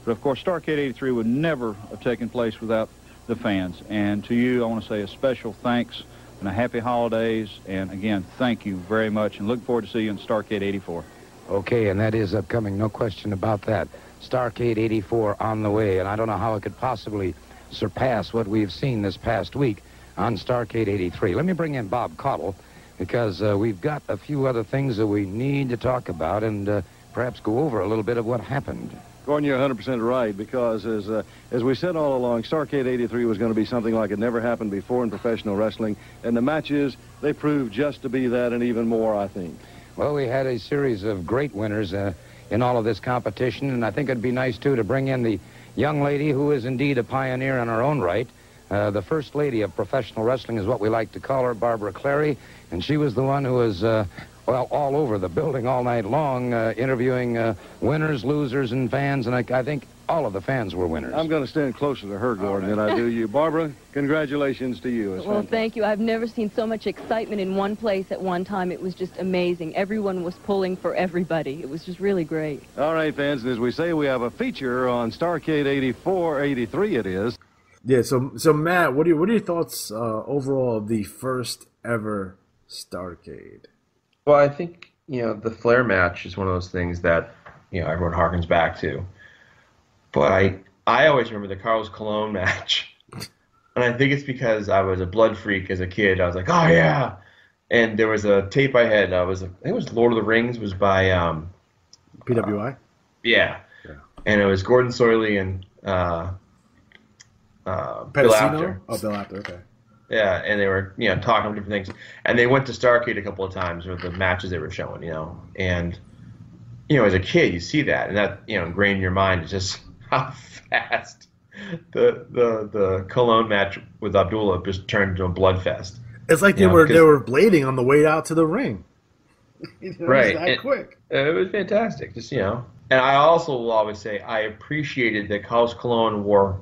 But of course, Starrcade 83 would never have taken place without the fans. And to you, I want to say a special thanks and a happy holidays. And again, thank you very much, and look forward to seeing you in Starrcade 84. Okay, and that is upcoming, no question about that. Starrcade 84 on the way, and I don't know how it could possibly surpass what we've seen this past week on Starrcade 83. Let me bring in Bob Caudle, because we've got a few other things that we need to talk about and perhaps go over a little bit of what happened. Gordon, you're 100% right, because as we said all along, Starrcade 83 was going to be something like it never happened before in professional wrestling, and the matches, they proved just to be that and even more, I think. Well, we had a series of great winners in all of this competition, and I think it'd be nice, too, to bring in the young lady who is indeed a pioneer in her own right. The first lady of professional wrestling is what we like to call her, Barbara Clary, and she was the one who was, well, all over the building all night long, interviewing winners, losers, and fans, and I think all of the fans were winners. I'm going to stand closer to her, Gordon, than I do you. Barbara, congratulations to you. Well, thank you. I've never seen so much excitement in one place at one time. It was just amazing. Everyone was pulling for everybody. It was just really great. All right, fans, and as we say, we have a feature on Starrcade 84, 83 it is. Yeah, so Matt, what are your thoughts overall of the first ever Starrcade? Well, I think, the Flair match is one of those things that, everyone harkens back to. But I always remember the Carlos Colon match. And I think it's because I was a blood freak as a kid. I was like, oh, yeah. And there was a tape I had. I think it was Lord of the Rings. Was by... PWI? Yeah. And it was Gordon Soiley and Bill Apter. Oh, Bill Apter, okay. Yeah, and they were, talking about different things. And they went to Starrcade a couple of times with the matches they were showing, And, as a kid, you see that. And that, ingrained in your mind is just how fast the Cologne match with Abdullah just turned into a bloodfest. It's like they were blading on the way out to the ring. Right. It was that quick. It was fantastic. Just, And I also will always say I appreciated that Carlos Colon wore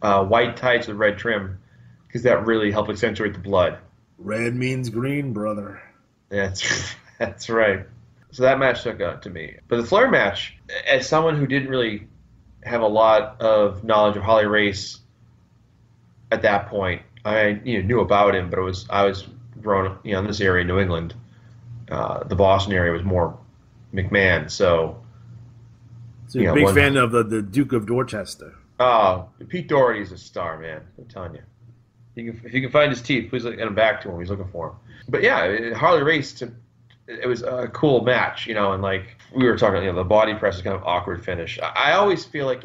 white tights with red trim, because that really helped accentuate the blood. Red means green, brother. That's right. So that match stuck out to me. But the Flair match, as someone who didn't really have a lot of knowledge of Harley Race at that point, I knew about him, but I was growing up in this area, New England. The Boston area was more McMahon, so you're a big fan of the Duke of Dorchester. Oh, Pete Doherty's a star, man. I'm telling you. If you can find his teeth, please get him back to him. He's looking for him. But yeah, Harley Race, it was a cool match, and like we were talking, the body press is kind of awkward finish. I always feel like,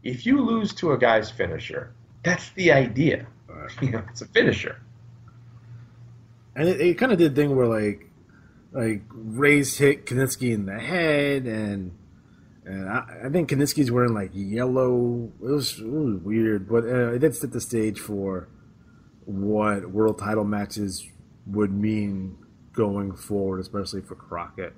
if you lose to a guy's finisher, that's the idea. Right. It's a finisher. And it kind of did a thing where like Race hit Kiniski in the head, and I think Kiniski's wearing like yellow. It was really weird, but it did set the stage for what world title matches would mean going forward, especially for Crockett.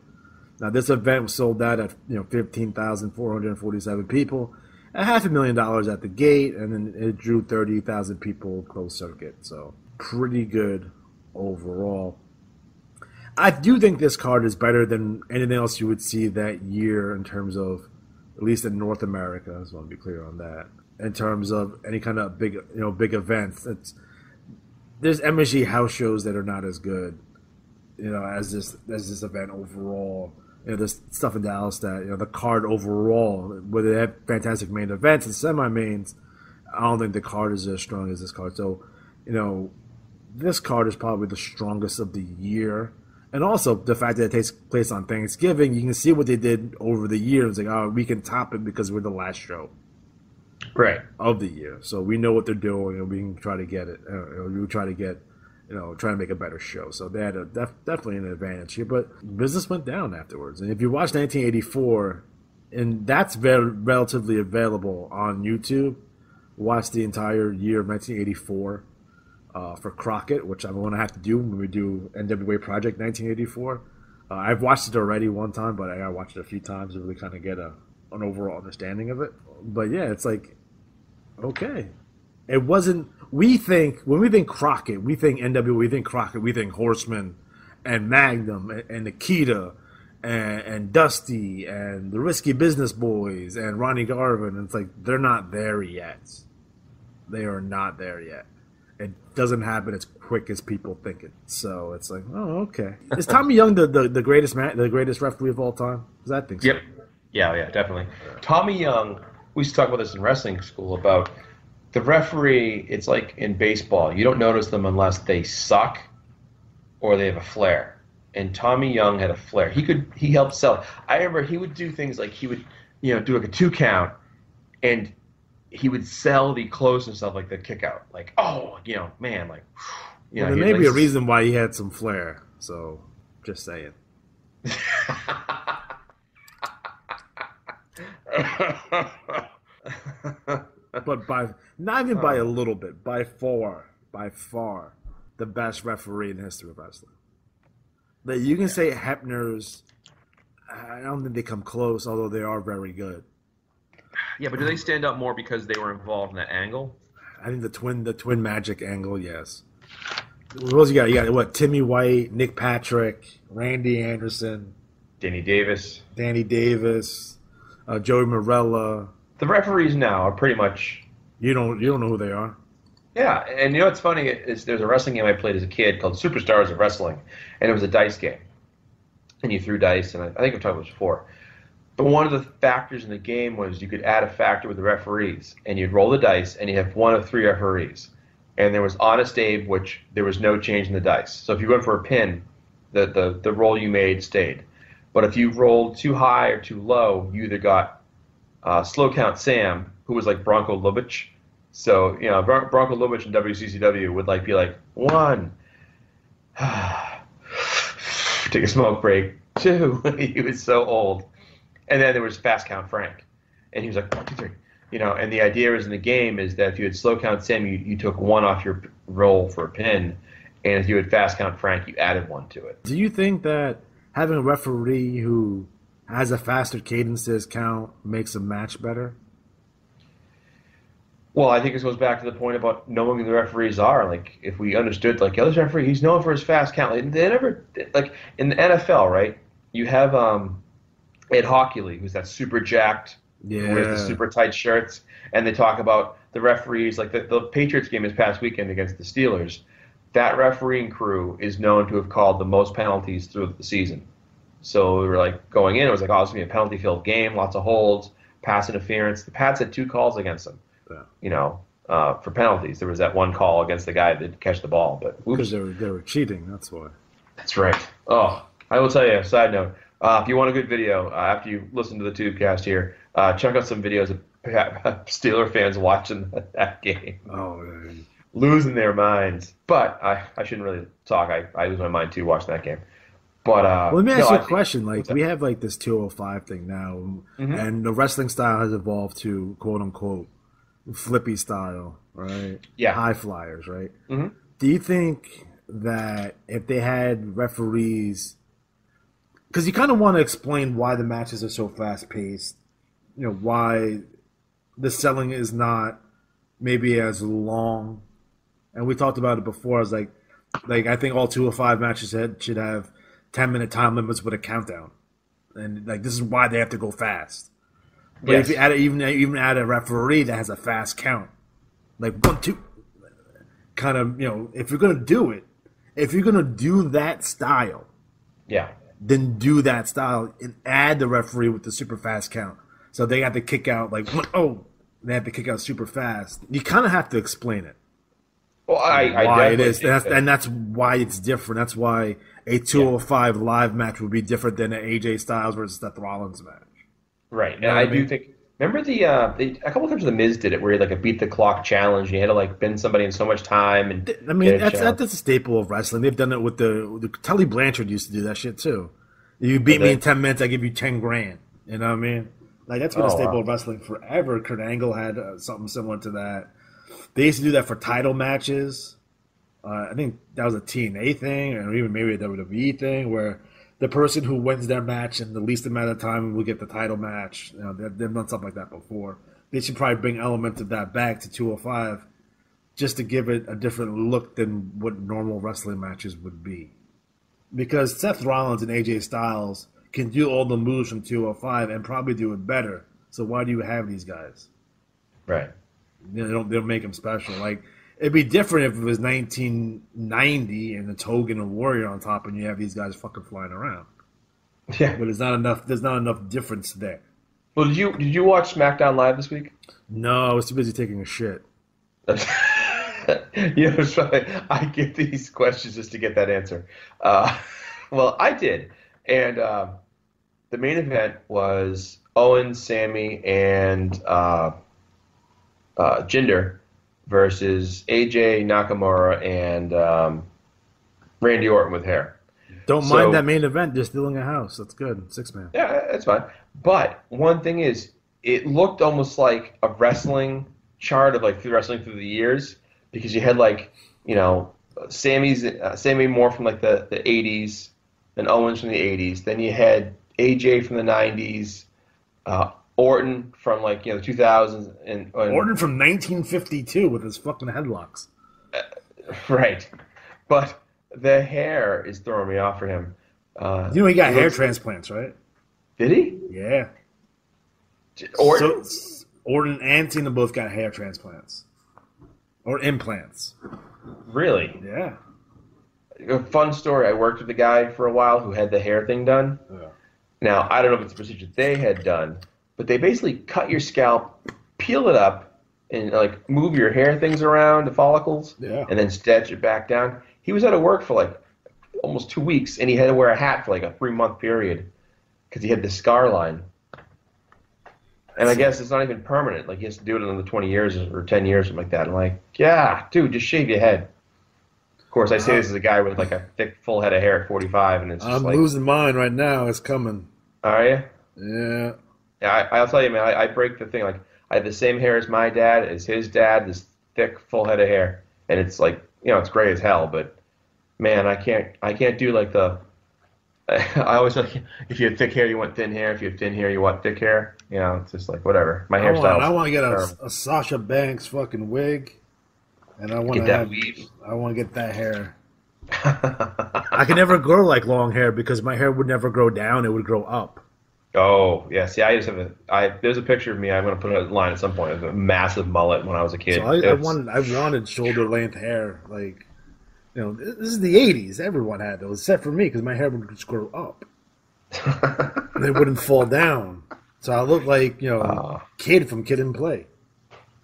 Now, this event was sold out at 15,447 people, at $500,000 at the gate, and then it drew 30,000 people closed circuit. So pretty good overall. I do think this card is better than anything else you would see that year in terms of, at least in North America. I just want to be clear on that. In terms of any kind of big events, there's MSG house shows that are not as good, as this event overall. There's stuff in Dallas that the card overall, whether they have fantastic main events and semi-mains, I don't think the card is as strong as this card. So, this card is probably the strongest of the year. And also the fact that it takes place on Thanksgiving, you can see what they did over the years. Like, oh, we can top it because we're the last show, right, of the year. So we know what they're doing, and we can try to get it. We try to get, try to make a better show. So they had definitely an advantage here. But business went down afterwards. And if you watch 1984, and that's relatively available on YouTube, watch the entire year of 1984. For Crockett, which I'm going to have to do when we do NWA Project 1984. I've watched it already one time, but I watched it a few times to really kind of get an overall understanding of it. But yeah, it's like, okay. It wasn't, when we think Crockett, we think NWA, we think Crockett, we think Horseman and Magnum and Nikita and Dusty and the Risky Business Boys and Ronnie Garvin. And it's like they're not there yet. They are not there yet. It doesn't happen as quick as people think it. So it's like, oh, okay. Is Tommy Young the greatest referee of all time? Because I think so. Yep. Yeah, definitely. Tommy Young, we used to talk about this in wrestling school about the referee. It's like in baseball. You don't notice them unless they suck or they have a flair. And Tommy Young had a flair. He helped sell. I remember he would do things like he would, do like a 2 count, and he would sell the close and stuff like the kick out. Like, oh, man, like, well, there may be a reason why he had some flair. So, just saying. But not even by a little bit, by far, the best referee in the history of wrestling. That you can say Hebner's, I don't think they come close, although they are very good. Yeah, but do they stand up more because they were involved in that angle? I think the twin magic angle, yes. What else you got? You got what? Timmy White, Nick Patrick, Randy Anderson, Danny Davis, Joey Morella. The referees now are pretty much. You don't know who they are. Yeah, and what's funny is there's a wrestling game I played as a kid called Superstars of Wrestling, and it was a dice game. And you threw dice, and I think I've talked about this before. But one of the factors in the game was you could add a factor with the referees, and you'd roll the dice, and you'd have 1 of 3 referees. And there was Honest Abe, which there was no change in the dice. So if you went for a pin, the roll you made stayed. But if you rolled too high or too low, you either got Slow Count Sam, who was like Bronco Lubitsch. So, Bronco Lubitsch in WCCW would be like, 1, take a smoke break, 2, he was so old. And then there was Fast Count Frank, and he was like 1, 2, 3, And the idea is in the game is that if you had Slow Count Sam, you took 1 off your roll for a pin, and if you had Fast Count Frank, you added 1 to it. Do you think that having a referee who has a faster cadence to his count makes a match better? Well, I think this goes back to the point about knowing who the referees are. Like, if we understood, this referee, he's known for his fast count. They never, in the NFL, right? You have Ed Hockley, who's that super jacked, who wears the super tight shirts, and they talk about the referees, like the Patriots game this past weekend against the Steelers. That refereeing crew is known to have called the most penalties through the season. So we were going in, it was this is going to be a penalty-filled game, lots of holds, pass interference. The Pats had 2 calls against them. For penalties. There was that 1 call against the guy that didn't catch the ball, but because they were cheating. That's why. That's right. Oh, I will tell you. Side note: if you want a good video after you listen to the Tubecast here, check out some videos of Steeler fans watching that game. Oh, man. Losing their minds. But I shouldn't really talk. I lose my mind too watching that game. But let me ask you a question. We have this 205 thing now, and the wrestling style has evolved to quote unquote flippy style, right? Yeah. High flyers, right? Mm-hmm. Do you think that if they had referees, because you kind of want to explain why the matches are so fast paced, why the selling is not maybe as long, and we talked about it before. I was like I think all 205 matches should have 10-minute time limits with a countdown, and this is why they have to go fast. But if you add even add a referee that has a fast count, 1, 2, kind of, if you're gonna do it, if you're gonna do that style, then do that style and add the referee with the super fast count. So they have to kick out they have to kick out super fast. You kind of have to explain it. Well, why it is, and that's why it's different. That's why a 205 live match would be different than an AJ Styles versus Seth Rollins match. Right, and I do think. Remember a couple of times the Miz did it, where he a beat the clock challenge. You had to bend somebody in so much time, and that's a staple of wrestling. They've done it with the Tully Blanchard used to do that shit too. You beat me in 10 minutes, I give you $10,000. You know what I mean? That's been a staple of wrestling forever. Kurt Angle had something similar to that. They used to do that for title matches. I think that was a TNA thing, or even maybe a WWE thing, where the person who wins their match in the least amount of time will get the title match. They've done something like that before. They should probably bring elements of that back to 205 just to give it a different look than what normal wrestling matches would be. Because Seth Rollins and AJ Styles can do all the moves from 205 and probably do it better. So why do you have these guys? Right. They don't make them special. Like, it'd be different if it was 1990 and it's Hogan and Warrior on top, and you have these guys fucking flying around. Yeah. But there's not enough difference there. Well, did you watch SmackDown Live this week? No, I was too busy taking a shit. You know, it's funny. I get these questions just to get that answer. Well, I did, and the main event was Owen, Sammy, and Jinder versus AJ, Nakamura, and Randy Orton with hair. Don't mind that main event. They're still in a house. That's good. 6-man. Yeah, that's fine. But one thing is, it looked almost like a wrestling chart of like wrestling through the years, because you had like, you know, Sammy more from like the 80s, and Owens from the 80s. Then you had AJ from the 90s, Orton from like, you know, the 2000s, and Orton from 1952 with his fucking headlocks. Right, but the hair is throwing me off for him. You know he got hair transplants, right? Did he? Yeah. Orton? So, Orton and Cena both got hair transplants. Or implants. Really? Yeah. A fun story. I worked with a guy for a while who had the hair thing done. Yeah. Now, I don't know if it's a procedure they had done, but they basically cut your scalp, peel it up, and like move your hair things around, the follicles, and then stitch it back down. He was out of work for like almost 2 weeks, and he had to wear a hat for like a 3-month period because he had this scar line. And I guess it's not even permanent. Like, he has to do it another 20 years or 10 years, something like that. I'm like, yeah, dude, just shave your head. Of course, I say this as a guy with like a thick, full head of hair at 45, and it's just I'm like, losing mine right now. It's coming. Are you? Yeah. Yeah, I'll tell you, man, I break the thing. Like, I have the same hair as my dad, as his dad, this thick, full head of hair. And it's like, you know, it's gray as hell, but, man, I can't do like the... I always like, if you have thick hair, you want thin hair. If you have thin hair, you want thick hair. You know, it's just like, whatever. My hairstyle. I want to get a Sasha Banks fucking wig, and I want to get that weave. I want to get that hair. I could never grow like long hair because my hair would never grow down; it would grow up. Oh yeah, see, I just have there's a picture of me. I'm gonna put it online at some point. Of a massive mullet when I was a kid. So I wanted shoulder length hair, like. You know, this is the 80s. Everyone had those, except for me, because my hair would just grow up. And it wouldn't fall down. So I look like, you know, Kid from Kid and Play.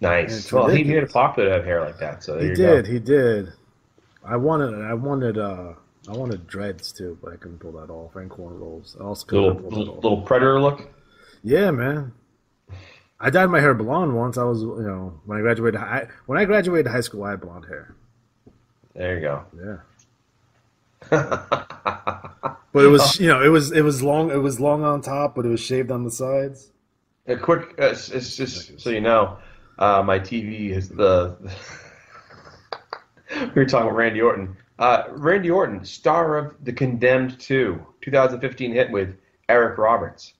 Nice. Well, he made it popular to have hair like that, so there you go. He did. I wanted dreads, too, but I couldn't pull that off. And cornrows. I also couldn't pull that off. Little predator look? Yeah, man. I dyed my hair blonde once. I was, you know, when I graduated high school, I had blonde hair. There you go. Yeah. But it was, you know, it was long on top, but it was shaved on the sides. A quick, it's just so you know, my TV is the. We were talking about Randy Orton. Randy Orton, star of The Condemned 2, 2015 hit with Eric Roberts,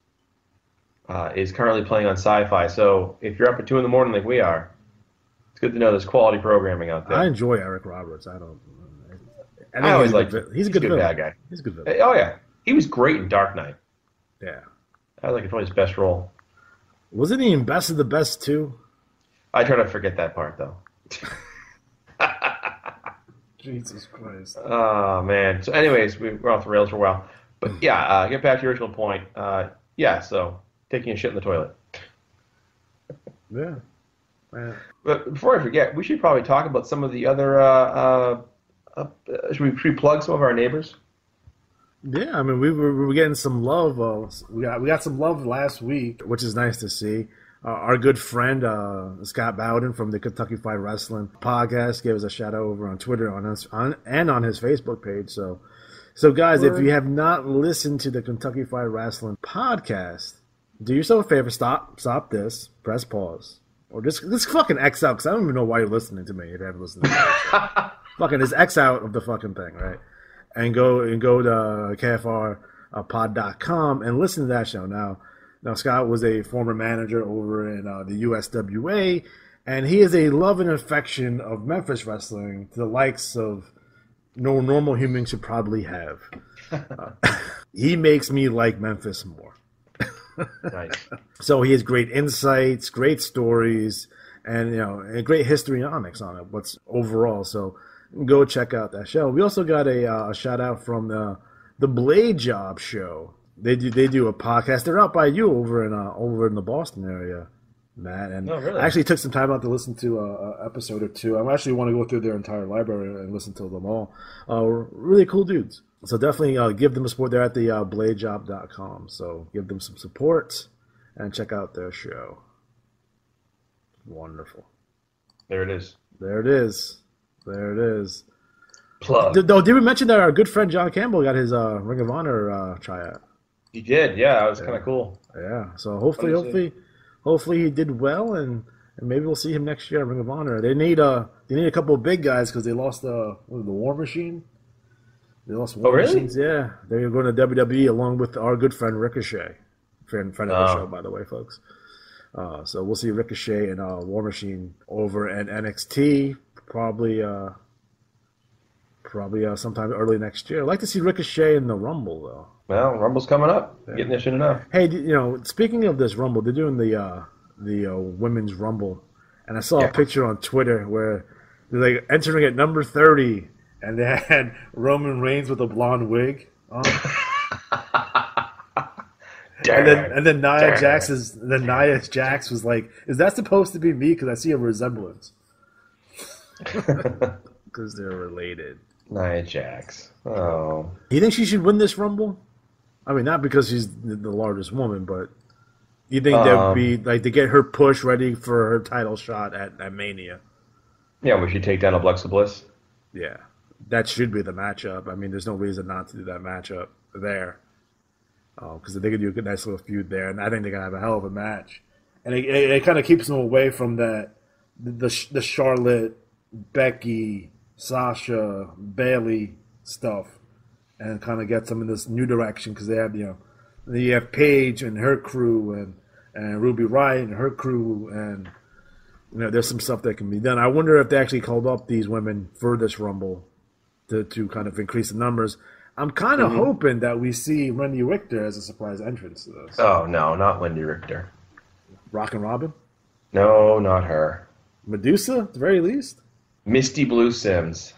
is currently playing on Sci-Fi. So if you're up at 2 in the morning like we are, it's good to know there's quality programming out there. I enjoy Eric Roberts. I always like he's a good bad guy. He's a good villain. Oh yeah, he was great in Dark Knight. Yeah, that was like probably his best role. Wasn't he in Best of the Best too? I try to forget that part though. Jesus Christ. Oh man. So, anyways, we're off the rails for a while, but yeah, get back to your original point. Yeah, so taking a shit in the toilet. Yeah. But before I forget, we should probably talk about some of the other. Should we plug some of our neighbors? Yeah, I mean we were getting some love. We got some love last week, which is nice to see. Our good friend Scott Bowden from the Kentucky Fried Wrestling podcast gave us a shout out over on Twitter and on his Facebook page. So guys, if you have not listened to the Kentucky Fried Wrestling podcast, do yourself a favor, stop this, press pause. Or just fucking X out, because I don't even know why you're listening to me if you haven't listened to me. Fucking just X out of the fucking thing, right? And go to KFRpod.com and listen to that show. Now Scott was a former manager over in the USWA, and he is a love and affection of Memphis wrestling to the likes of no normal human should probably have. He makes me like Memphis more. Nice. So he has great insights, great stories, and and great histrionics on it. What's overall? So go check out that show. We also got a shout out from the Blade Job show. They do a podcast. They're out by you over in the Boston area, Matt. And really? I actually took some time out to listen to an episode or two. I actually want to go through their entire library and listen to them all. Really cool dudes. So definitely give them a support. They're at the bladejob.com. So give them some support and check out their show. Wonderful. There it is. There it is. There it is. Plug. Did we mention that our good friend John Campbell got his Ring of Honor tryout? He did. Yeah, that was kind of cool. Yeah. So hopefully he did well, and maybe we'll see him next year at Ring of Honor. They need a couple of big guys because they lost the War Machine. They lost War Machines. Yeah, they're going to WWE along with our good friend Ricochet, friend of the show, by the way, folks. So we'll see Ricochet and War Machine over at NXT probably sometime early next year. I'd like to see Ricochet in the Rumble though. Well, Rumble's coming up. Yeah. Getting there soon enough. Hey, speaking of this Rumble, they're doing the women's Rumble, and I saw a picture on Twitter where they're like entering at number 30, and they had Roman Reigns with a blonde wig on. and then Nia Jax was like, "Is that supposed to be me? Because I see a resemblance." Because they're related. Nia Jax. Oh. You think she should win this Rumble? I mean, not because she's the largest woman, but you think that would be like to get her push ready for her title shot at Mania? Yeah, we should take down Alexa Bliss. Yeah, that should be the matchup. I mean, there's no reason not to do that matchup there. Because they could do a nice little feud there, and I think they're gonna have a hell of a match. And it kind of keeps them away from the Charlotte, Becky, Sasha, Bailey stuff, and kind of gets them in this new direction because they have you have Paige and her crew and Ruby Riott and her crew, and there's some stuff that can be done. I wonder if they actually called up these women for this Rumble to kind of increase the numbers. I'm kind of hoping that we see Wendy Richter as a surprise entrance to this. Oh, no, not Wendy Richter. Rockin' Robin? No, not her. Medusa, at the very least? Misty Blue Sims.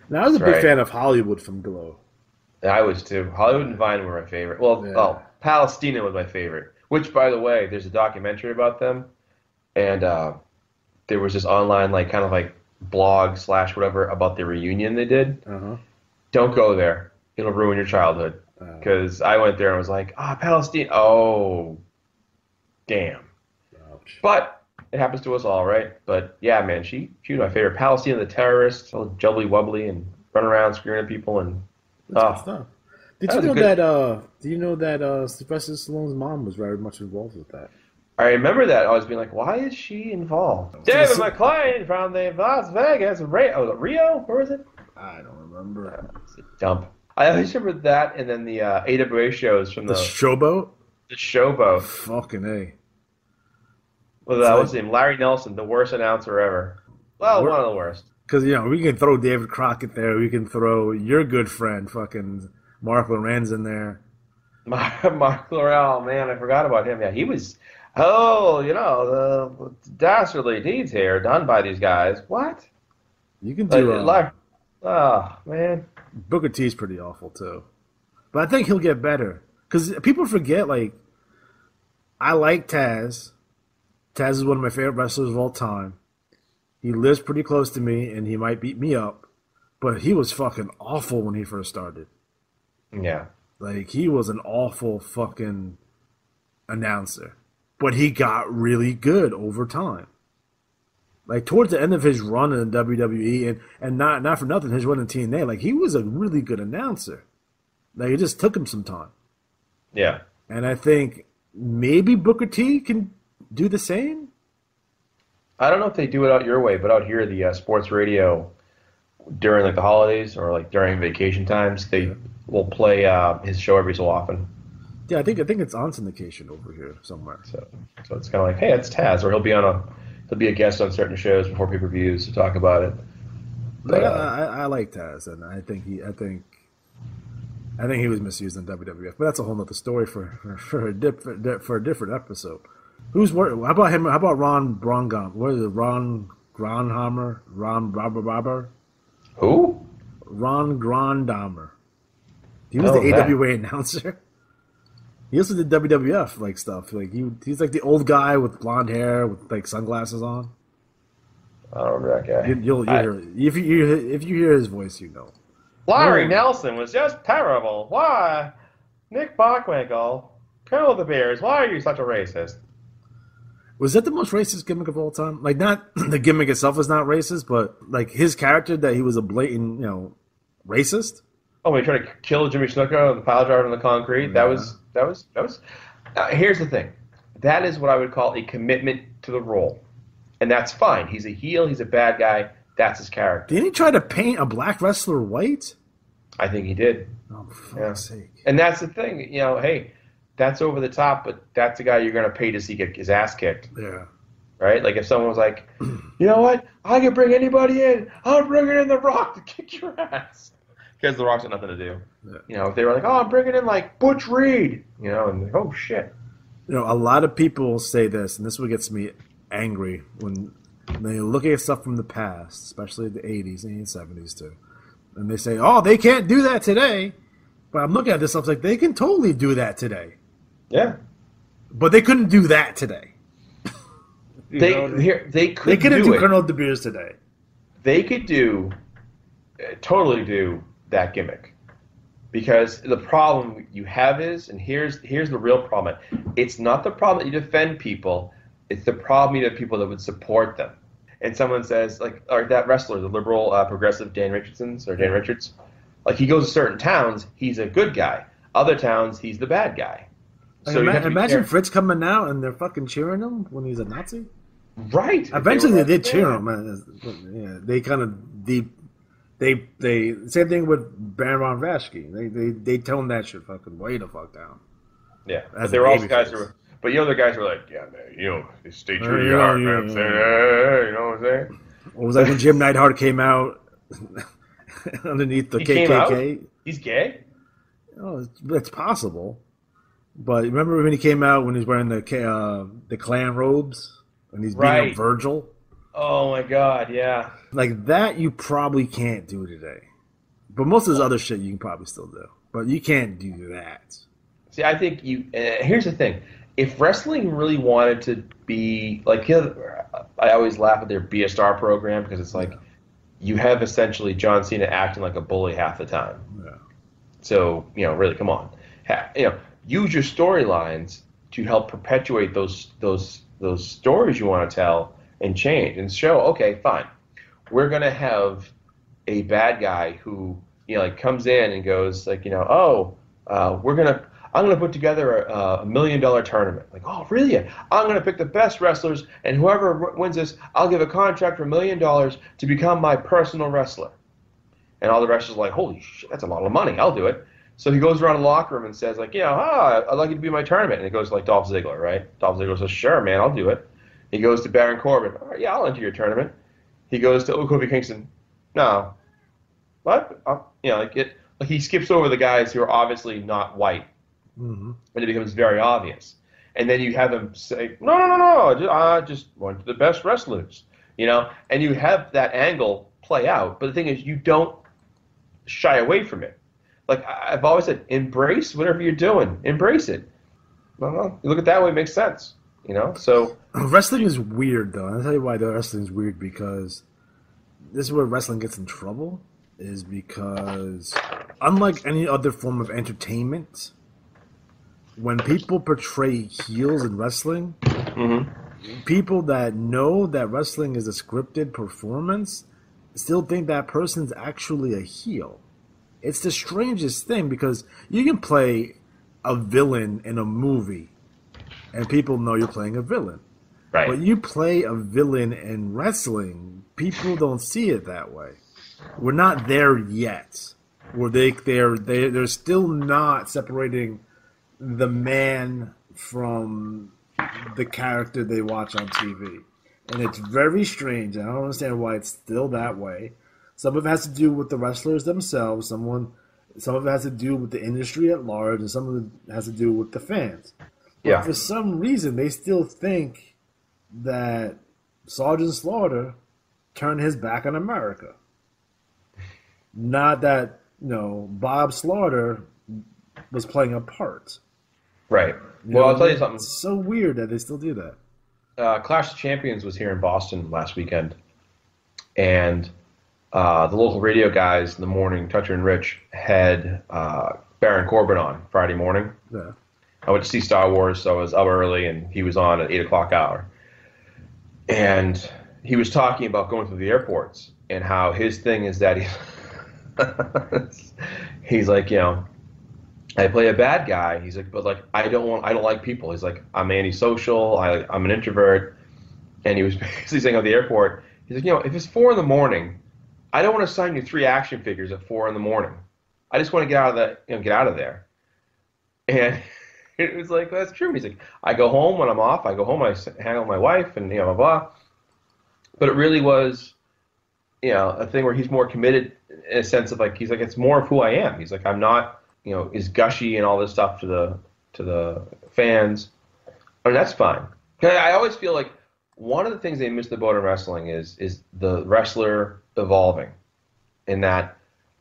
Now, I was a big fan of Hollywood from Glow. Yeah, I was too. Hollywood and Vine were my favorite. Well, Palestina was my favorite. Which, by the way, there's a documentary about them. And there was this online, blog / whatever about the reunion they did. Uh-huh. Don't go there. It'll ruin your childhood. Because I went there and was like, Palestine. Oh, damn. Ouch. But it happens to us all, right? But yeah, man, she was my favorite. Palestine, the terrorist, all jubbly wubbly and running around screaming at people and stuff. Did you know that Sylvester Stallone's mom was very much involved with that? I remember that. I was being like, why is she involved? David McClain from the Las Vegas Rio? Where was it? I don't remember. It's a dump. I always remember that, and then the AWA shows from the Showboat. The Showboat. Fucking A. Well, that was him, Larry Nelson, the worst announcer ever. Well, one of the worst. Because we can throw David Crockett there. We can throw your good friend, fucking Mark Lorenz, in there. Mark Laurel, man, I forgot about him. Yeah, he was. The dastardly deeds here done by these guys. What? You can do oh, man. Booker T's pretty awful, too. But I think he'll get better. Because people forget, I like Taz. Taz is one of my favorite wrestlers of all time. He lives pretty close to me, and he might beat me up. But he was fucking awful when he first started. Yeah. He was an awful fucking announcer. But he got really good over time. Towards the end of his run in WWE, and not for nothing, his run in TNA, he was a really good announcer. It just took him some time. Yeah. And I think maybe Booker T can do the same? I don't know if they do it out your way, but out here, the sports radio during the holidays or during vacation times, they will play his show every so often. Yeah, I think it's on syndication over here somewhere. So it's kind of hey, it's Taz, or he'll be a guest on certain shows before pay-per-views to talk about it. But I like Taz, and I think he was misused in WWF. But that's a whole other story for a different episode. How about him? How about Ron Brongam? What is it? Ron Gronhammer? Ron Barber? Who? Ron Grondamer. He was the AWA announcer. He also did WWF like stuff. Like he's like the old guy with blonde hair with like sunglasses on. I don't remember that guy. You'll hear if you hear his voice, you know. Larry Nelson was just terrible. Why? Nick Bockwinkel, Colonel of the Bears. Why are you such a racist? Was that the most racist gimmick of all time? Like, not the gimmick itself was not racist, but like his character that he was a blatant, racist. Oh, when he tried to kill Jimmy Snuka and the pile driver on the concrete. Yeah. That was. Here's the thing. That is what I would call a commitment to the role, and that's fine. He's a heel. He's a bad guy. That's his character. Didn't he try to paint a black wrestler white? I think he did. Oh, for fuck's sake! And that's the thing. Hey. That's over the top, but that's the guy you're going to pay to see get his ass kicked. Yeah. Right? Like if someone was like, you know what? I can bring anybody in. I'm bringing in The Rock to kick your ass. Because The Rock's got nothing to do. Yeah. If they were like, oh, I'm bringing in like Butch Reed. And oh, shit. A lot of people say this, and this is what gets me angry when they look at stuff from the past, especially the 80s and 70s too. And they say, oh, they can't do that today. But I'm looking at this, I was like, they can totally do that today. Yeah. But they couldn't do that today. They couldn't do Colonel De Beers today. They could totally do that gimmick. Because the problem you have is, and here's the real problem. It's not the problem that you defend people. It's the problem you have people that would support them. And someone says, or that wrestler, the liberal progressive Dan Richards, like he goes to certain towns, he's a good guy. Other towns, he's the bad guy. So imagine Fritz coming out and they're fucking cheering him when he's a Nazi. Right. Eventually, they did cheer him. Yeah, they kind of they same thing with Baron von Raschke. They toned that shit fucking way the fuck down. Yeah, but there were also guys who were. But the other guys were like, yeah, man, stay true to your heart, man. You know what I'm saying? What was that when Jim Neidhart came out underneath the KKK? He's gay? Oh, it's possible. But remember when he came out when he's wearing the Klan robes and he's beating up Virgil? Oh my God, yeah. Like that, you probably can't do today. But most of this other shit you can probably still do. But you can't do that. See, I think here's the thing: if wrestling really wanted to be like, I always laugh at their Be a Star program because it's like you have essentially John Cena acting like a bully half the time. Yeah. So really, come on, use your storylines to help perpetuate those stories you want to tell and change and show. Okay, fine, we're gonna have a bad guy who comes in and goes like I'm gonna put together a $1 million tournament. Like, oh really? I'm gonna pick the best wrestlers and whoever wins this, I'll give a contract for $1 million to become my personal wrestler. And all the wrestlers are like, holy shit, that's a lot of money. I'll do it. So he goes around the locker room and says, like, I'd like you to be my tournament. And it goes to, like, Dolph Ziggler, right? Dolph Ziggler says, sure, man, I'll do it. He goes to Baron Corbin. All right, yeah, I'll enter your tournament. He goes to Kofi Kingston. No. What? He skips over the guys who are obviously not white. Mm-hmm. And it becomes very obvious. And then you have them say, no, I just went to the best wrestlers. And you have that angle play out. But the thing is, you don't shy away from it. Like I've always said, embrace whatever you're doing. Embrace it. Well, you look at it that way, it makes sense. So wrestling is weird, though. I'll tell you why the wrestling is weird, because this is where wrestling gets in trouble, is because unlike any other form of entertainment, when people portray heels in wrestling, people that know that wrestling is a scripted performance still think that person's actually a heel. It's the strangest thing, because you can play a villain in a movie and people know you're playing a villain. Right. But you play a villain in wrestling, people don't see it that way. We're not there yet. Where they're still not separating the man from the character they watch on TV. And it's very strange. I don't understand why it's still that way. Some of it has to do with the wrestlers themselves. Some of it has to do with the industry at large, and some of it has to do with the fans. But Yeah. for some reason, they still think that Sergeant Slaughter turned his back on America. Not that, Bob Slaughter was playing a part. Right. Well, I'll tell you something. It's so weird that they still do that. Clash of Champions was here in Boston last weekend, and the local radio guys in the morning, Toucher and Rich, had Baron Corbin on Friday morning. Yeah. I went to see Star Wars, so I was up early, and he was on at 8 o'clock hour. And he was talking about going through the airports and how his thing is that he's like, I play a bad guy. He's like, but like I don't like people. He's like, I'm antisocial. I'm an introvert. And he was basically saying at the airport, he's like, if it's 4 a.m, I don't want to sign you 3 action figures at 4 a.m. I just want to get out of there. And it was like, that's true. He's like, I go home when I'm off. I go home, I hang out with my wife, and blah blah. But it really was, a thing where he's more committed in a sense of like, he's like, it's more of who I am. He's like, I'm not, is gushy and all this stuff to the fans. I mean, that's fine. I always feel like one of the things they miss the boat in wrestling is the wrestler evolving. In that,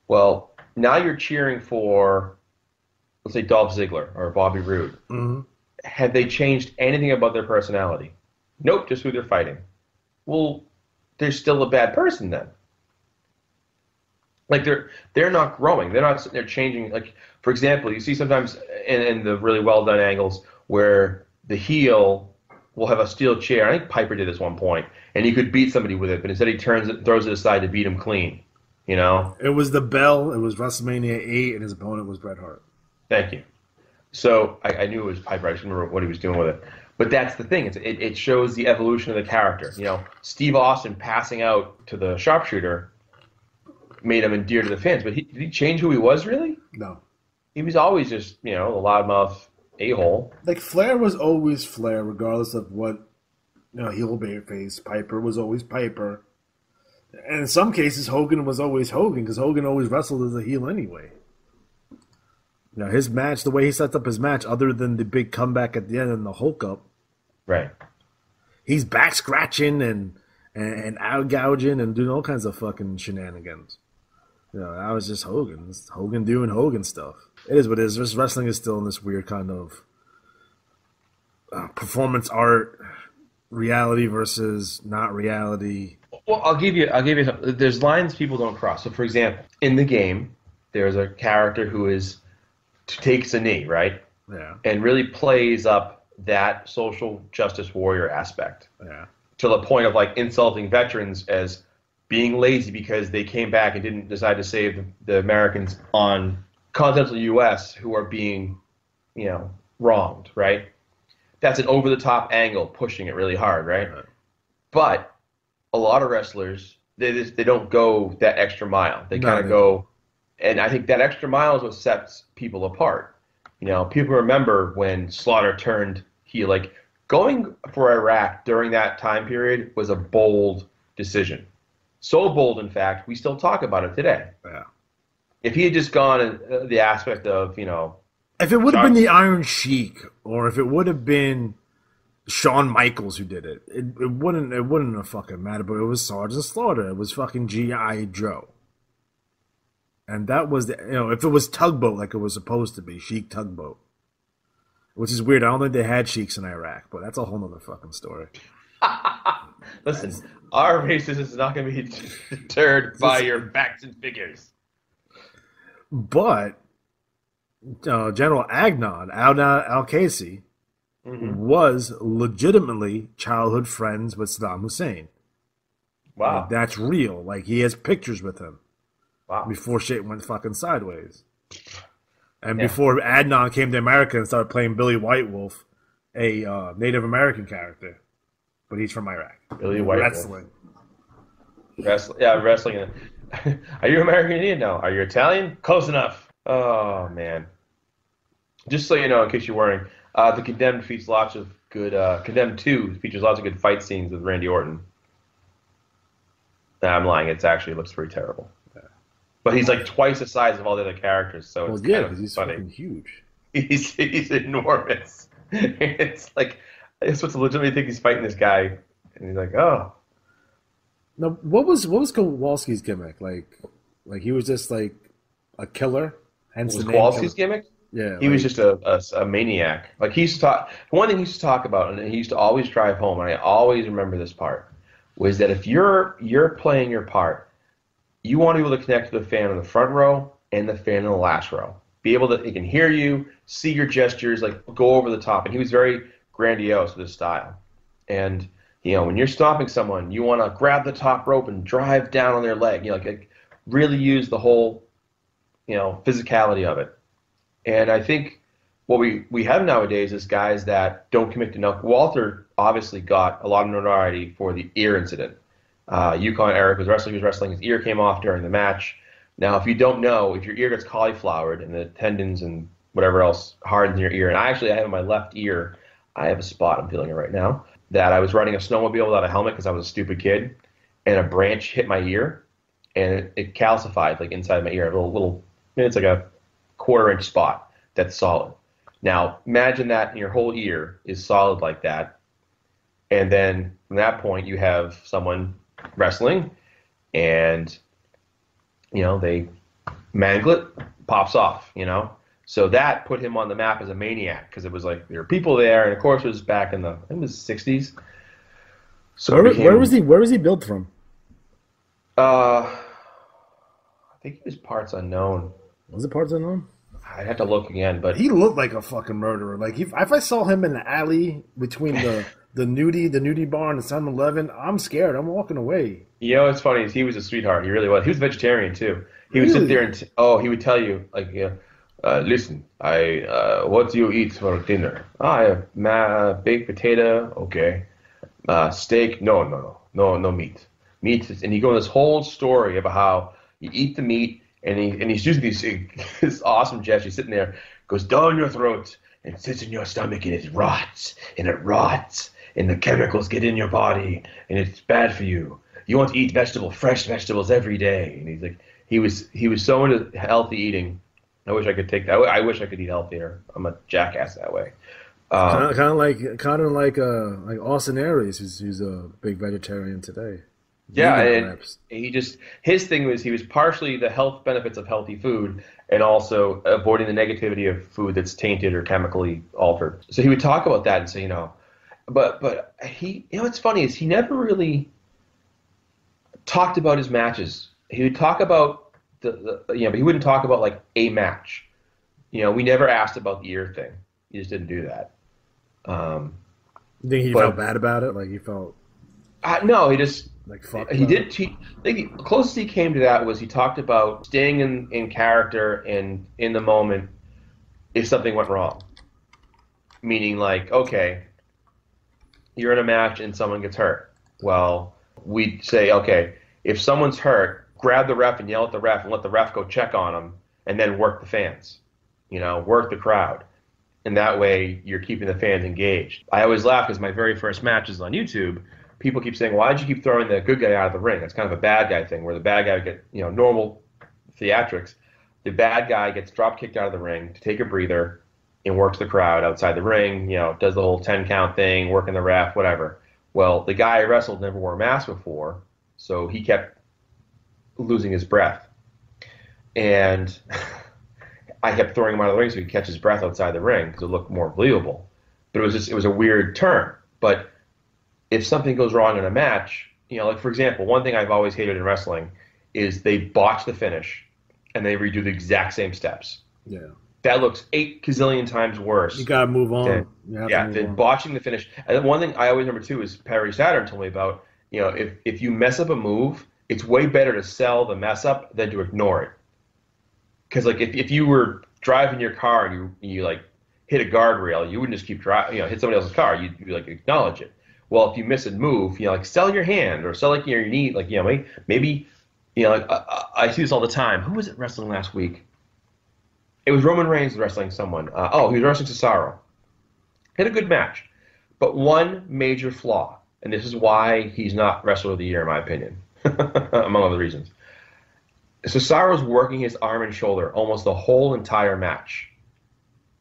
well, now you're cheering for, let's say, Dolph Ziggler or Bobby Roode. Mm-hmm. Have they changed anything about their personality? Nope, just who they're fighting. Well, they're still a bad person then. Like they're not growing. They're changing. Like, for example, you see sometimes in the really well done angles where the heel will have a steel chair. I think Piper did this one point, and he could beat somebody with it, but instead he throws it aside to beat him clean. It was the bell. It was WrestleMania 8, and his opponent was Bret Hart. Thank you. So I knew it was Piper. I just remember what he was doing with it. But that's the thing. It shows the evolution of the character. Steve Austin passing out to the sharpshooter made him endear to the fans. But did he change who he was, really? No. He was always just, a loudmouth a-hole. Like, Flair was always Flair, regardless of what, heel face. Piper was always Piper. And in some cases, Hogan was always Hogan, because Hogan always wrestled as a heel anyway. His match, the way he sets up his match, other than the big comeback at the end and the Hulk up. Right. He's back scratching and out gouging and doing all kinds of fucking shenanigans. That was just Hogan. It's Hogan doing Hogan stuff. It is what it is. Just wrestling is still in this weird kind of performance art, reality versus not reality. Well, I'll give you something. There's lines people don't cross. So, for example, in the game, there's a character who takes a knee, right? Yeah. And really plays up that social justice warrior aspect. Yeah. To the point of like insulting veterans as being lazy because they came back and didn't decide to save the Americans on continental U.S. who are being, wronged, right? That's an over-the-top angle, pushing it really hard, right? But a lot of wrestlers, they don't go that extra mile. They kind of go, and I think that extra mile is what sets people apart. People remember when Slaughter turned heel. Like, going for Iraq during that time period was a bold decision. So bold, in fact, we still talk about it today. Yeah. If he had just gone the aspect of, if it would have been the Iron Sheik, or if it would have been Shawn Michaels who did it, it wouldn't have fucking mattered. But it was Sergeant Slaughter. It was fucking G.I. Joe. And that was if it was Tugboat like it was supposed to be, Sheik Tugboat. Which is weird. I don't think they had Sheiks in Iraq, but that's a whole nother fucking story. Listen, our racism is not going to be deterred by your facts and figures. But General Agnon, Al-Casey, was legitimately childhood friends with Saddam Hussein. Wow. Like, that's real. Like, he has pictures with him. Wow. Before shit went fucking sideways. And before Adnan came to America and started playing Billy White Wolf, a Native American character. But he's from Iraq. Billy White Wrestling. Wrestling. Are you American Indian? No. Are you Italian? Close enough. Oh, man. Just so you know, in case you're worrying, the Condemned features lots of good, Condemned 2 features lots of good fight scenes with Randy Orton. I'm lying. It looks pretty terrible. But he's like twice the size of all the other characters, so it's kind of he's funny. fucking huge. He's enormous. It's like it's what's legitimately think he's fighting this guy, and he's like, oh. Now, what was Kowalski's gimmick? Like he was just like a killer. Hence Was the name Kowalski's gimmick? Yeah, he was just a maniac. Like he used to talk. One thing he used to talk about, and he used to always drive home, and I always remember this part, was that if you're playing your part, you want to be able to connect to the fan in the front row and the fan in the last row. Be able to, he can hear you, see your gestures, like go over the top. And he was very grandiose with his style. And when you're stopping someone, you want to grab the top rope and drive down on their leg. Like really use the whole, physicality of it. And I think what we have nowadays is guys that don't commit to enough. Walter obviously got a lot of notoriety for the ear incident. Yukon Eric was wrestling, his ear came off during the match. Now, if you don't know, if your ear gets cauliflowered and the tendons and whatever else hardens your ear, and I have in my left ear, I have a spot, I'm feeling it right now, that I was riding a snowmobile without a helmet because I was a stupid kid, and a branch hit my ear, and it calcified like inside my ear, it's like a 1/4 inch spot that's solid. Now, imagine that your whole ear is solid like that, and then from that point you have someone wrestling, and they mangle it, pops off, So that put him on the map as a maniac because it was like there were people there, and of course it was back in the 60s. So where was he built from? I think he was parts unknown. Was it parts unknown? I'd have to look again, but he looked like a fucking murderer. Like if I saw him in the alley between the nudie bar and the 7-Eleven, I'm scared. I'm walking away. What's funny is he was a sweetheart. He really was. He was a vegetarian too. He would sit there and he would tell you like, listen, what do you eat for dinner? I have baked potato. Okay, steak. No meat. And he goes this whole story about how you eat the meat, and he's using this awesome gesture. He's sitting there, goes down your throat and sits in your stomach, and it rots, and the chemicals get in your body, and it's bad for you. You want to eat fresh vegetables every day. And he's like, he was so into healthy eating. I wish I could take that. I wish I could eat healthier. I'm a jackass that way. Kind of like Austin Aries, who's a big vegetarian today. Yeah, and his thing was he was partially the health benefits of healthy food and also avoiding the negativity of food that's tainted or chemically altered. So he would talk about that and say, but he, what's funny is he never really talked about his matches. He would talk about but he wouldn't talk about like a match. We never asked about the ear thing. He just didn't do that. You think he felt bad about it? Like he felt? No, he just. Like fuck. He did. I think the closest he came to that was he talked about staying in character and in the moment if something went wrong. Meaning, like, okay, you're in a match and someone gets hurt. Well, we'd say, okay, if someone's hurt, grab the ref and yell at the ref and let the ref go check on them, and then work the fans. Work the crowd, and that way you're keeping the fans engaged. I always laugh because my very first matches on YouTube. People keep saying, why did you keep throwing the good guy out of the ring? That's kind of a bad guy thing where the bad guy would get, normal theatrics. The bad guy gets drop kicked out of the ring to take a breather and works the crowd outside the ring, does the whole 10 count thing, working the ref, whatever. Well, the guy I wrestled never wore a mask before, so he kept losing his breath. And I kept throwing him out of the ring so he'd catch his breath outside the ring because it looked more believable. But it was a weird turn. But if something goes wrong in a match, like for example, one thing I've always hated in wrestling is they botch the finish and they redo the exact same steps. Yeah. That looks 8 gazillion times worse. You gotta move on. Than botching the finish. And one thing I always remember too is Perry Saturn told me about, if you mess up a move, it's way better to sell the mess up than to ignore it. Because like if you were driving your car and you like hit a guardrail, you wouldn't just keep driving, hit somebody else's car. You'd like acknowledge it. Well, if you miss a move, like sell your hand or sell like your knee, like maybe like I see this all the time. Who was it wrestling last week? It was Roman Reigns wrestling someone. He was wrestling Cesaro. Had a good match, but one major flaw, and this is why he's not Wrestler of the Year in my opinion. among other reasons. Cesaro's working his arm and shoulder almost the whole entire match.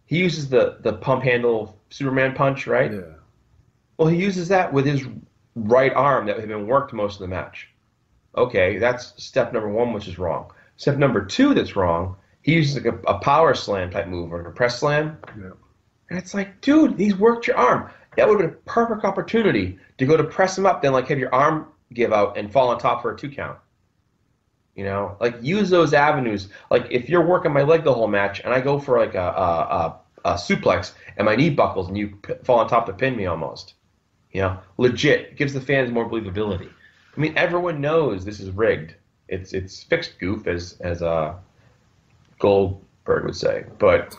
He uses the pump handle Superman punch, right? Yeah. Well, he uses that with his right arm that had been worked most of the match. Okay, that's step number 1, which is wrong. Step number 2 that's wrong, he uses like a power slam type move or a press slam. Yeah. And it's like, dude, he's worked your arm. That would have been a perfect opportunity to go to press him up, then like have your arm give out and fall on top for a 2 count. You know, like use those avenues. Like if you're working my leg the whole match and I go for like a suplex and my knee buckles and you fall on top to pin me almost. You know, legit. It gives the fans more believability. I mean, everyone knows this is rigged. It's fixed goof, as Goldberg would say. But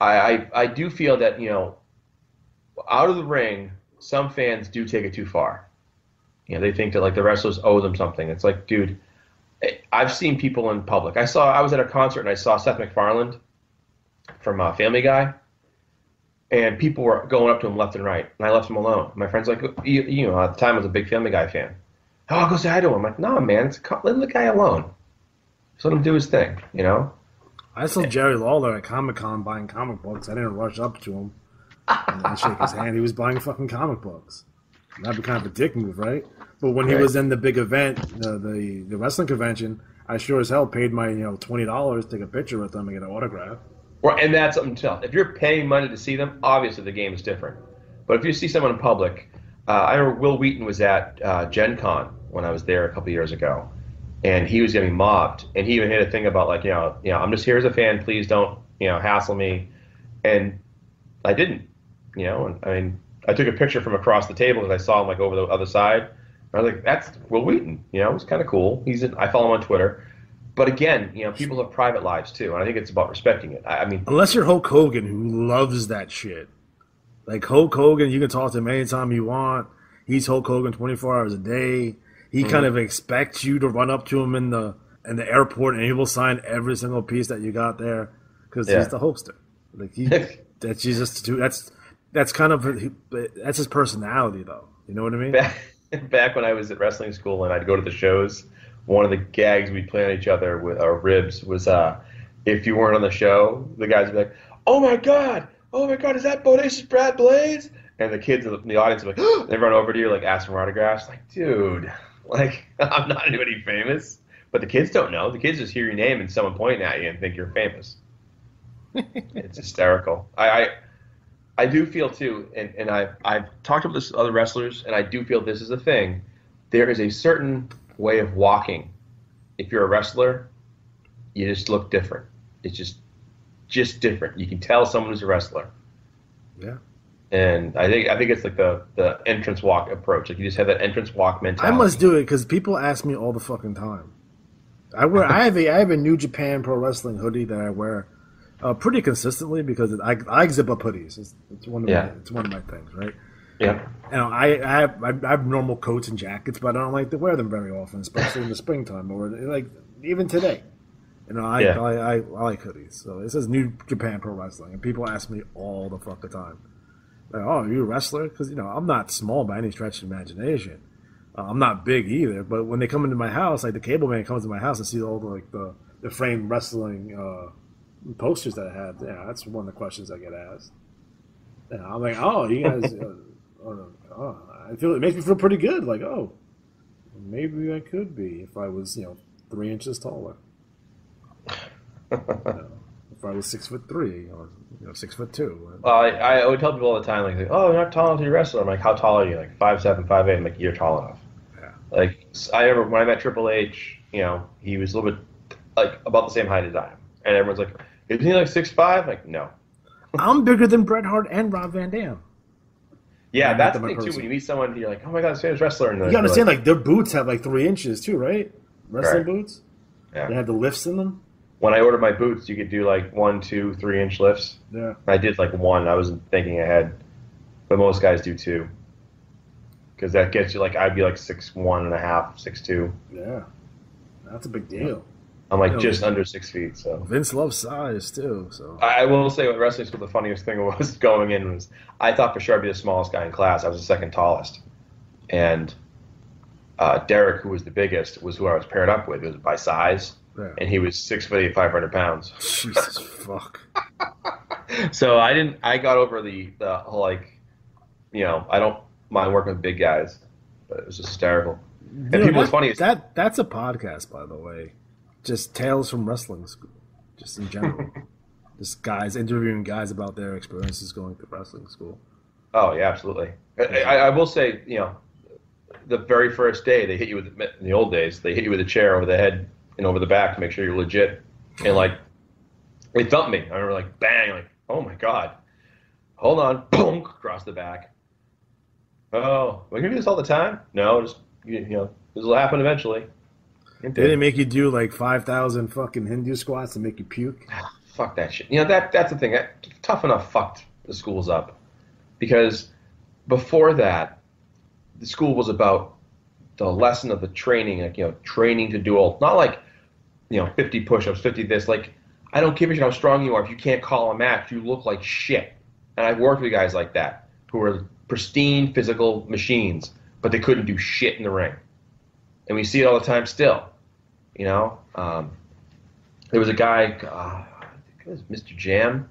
I do feel that, you know, out of the ring, some fans do take it too far. You know, they think that like the wrestlers owe them something. It's like, dude, I've seen people in public. I was at a concert and I saw Seth MacFarlane from Family Guy. And people were going up to him left and right, and I left him alone. My friend's like, you know, at the time I was a big Family Guy fan. Oh, I'll go say hi to him. I'm like, no, man, let the guy alone. Just let him do his thing, you know? I saw Jerry Lawler at Comic-Con buying comic books. I didn't rush up to him and shake his hand. He was buying fucking comic books. That'd be kind of a dick move, right? But when he was in the big event, the wrestling convention, I sure as hell paid my $20 to take a picture with them and get an autograph. Well, and that's something to tell. If you're paying money to see them, obviously the game is different. But if you see someone in public, I remember Will Wheaton was at Gen Con when I was there a couple years ago, and he was getting mobbed. And he even had a thing about like, I'm just here as a fan. Please don't, hassle me. And I didn't, And I mean, I took a picture from across the table because I saw him like over the other side. And I was like, that's Will Wheaton. It was kind of cool. I follow him on Twitter. But again, people have private lives too, and I think it's about respecting it. I mean, unless you're Hulk Hogan, who loves that shit. Like Hulk Hogan, you can talk to him anytime you want. He's Hulk Hogan 24 hours a day. He kind of expects you to run up to him in the airport, and he will sign every single piece that you got there because he's the Hulkster. Like that's kind of that's his personality, though. You know what I mean? Back when I was at wrestling school and I'd go to the shows. One of the gags we'd play on each other with our ribs was if you weren't on the show, the guys would be like, oh my God, is that Bodacious Brad Blades? And the kids in the audience would be like, they run over to you, like, asking for autographs. Like, dude, like, I'm not anybody famous. But the kids don't know. The kids just hear your name and someone pointing at you and think you're famous. It's hysterical. I do feel, too, and I've talked about this with other wrestlers, and I do feel this is a thing. There is a certain way of walking. If you're a wrestler, you just look different. It's just different. You can tell someone who's a wrestler. Yeah. And I think it's like the entrance walk approach. Like you just have that entrance walk mentality. I must do it because people ask me all the fucking time. I have a New Japan Pro Wrestling hoodie that I wear pretty consistently because I zip up hoodies. It's one of my things, right? Yeah. I have normal coats and jackets, but I don't like to wear them very often, especially in the springtime or like even today. I like hoodies. So it says New Japan Pro Wrestling, and people ask me all the fucking time, like, "Oh, are you a wrestler?" Because I'm not small by any stretch of imagination. I'm not big either. But when they come into my house, like the cable man comes to my house and sees all the framed wrestling posters that I have. Yeah, that's one of the questions I get asked. And I'm like, "Oh, you guys." I feel it makes me feel pretty good. Like, oh, maybe I could be if I was, 3 inches taller. If I was 6'3" or 6'2". Well, I would tell people all the time, like, oh, you're not tall enough to be a wrestler. I'm like, how tall are you? Like 5'7", 5'8". I'm like, you're tall enough. Yeah. Like I remember when I met Triple H, he was a little bit like about the same height as I am, and everyone's like, isn't he like 6'5"? Like, no. I'm bigger than Bret Hart and Rob Van Dam. Yeah, that's the thing too. When you meet someone, you're like, "Oh my God, this famous wrestler!" And you understand, like their boots have like 3 inches too, right? Wrestling boots. Yeah. They have the lifts in them. When I ordered my boots, you could do like 1, 2, 3 inch lifts. Yeah. I did like 1. I wasn't thinking ahead, but most guys do 2. Because that gets you like I'd be like 6'1.5", 6'2". Yeah, that's a big deal. I'm like just under 6 feet. So Vince loves size too. So I will say, at wrestling school, the funniest thing was going in was I thought for sure I'd be the smallest guy in class. I was the second tallest, and Derek, who was the biggest, was who I was paired up with. It was by size, Yeah. and he was 6'8", 500 pounds. Jesus fuck. So I got over the whole, like, you know, I don't mind working with big guys, but it was just hysterical. And You know, people, what's funny is that's a podcast, by the way. Just tales from wrestling school, just in general. Just guys interviewing guys about their experiences going to wrestling school. Oh yeah, absolutely. I will say, you know, the very first day they hit you with, in the old days, they hit you with a chair over the head and over the back to make sure you're legit. And like, they thumped me. I remember, like, bang, like, oh my god. Hold on, boom, across the back. Oh, we're gonna do this all the time? No, just, you know, this will happen eventually. They didn't make you do like 5,000 fucking Hindu squats to make you puke. Fuck that shit. You know, that's the thing. Tough Enough fucked the schools up, because before that, the school was about the lesson of the training, like, you know, training to do all, not like, you know, 50 push-ups, 50 this. Like, I don't give a shit how strong you are. If you can't call a match, you look like shit. And I've worked with guys like that who were pristine physical machines, but they couldn't do shit in the ring. And we see it all the time still. You know, there was a guy, I think it was Mr. Jam.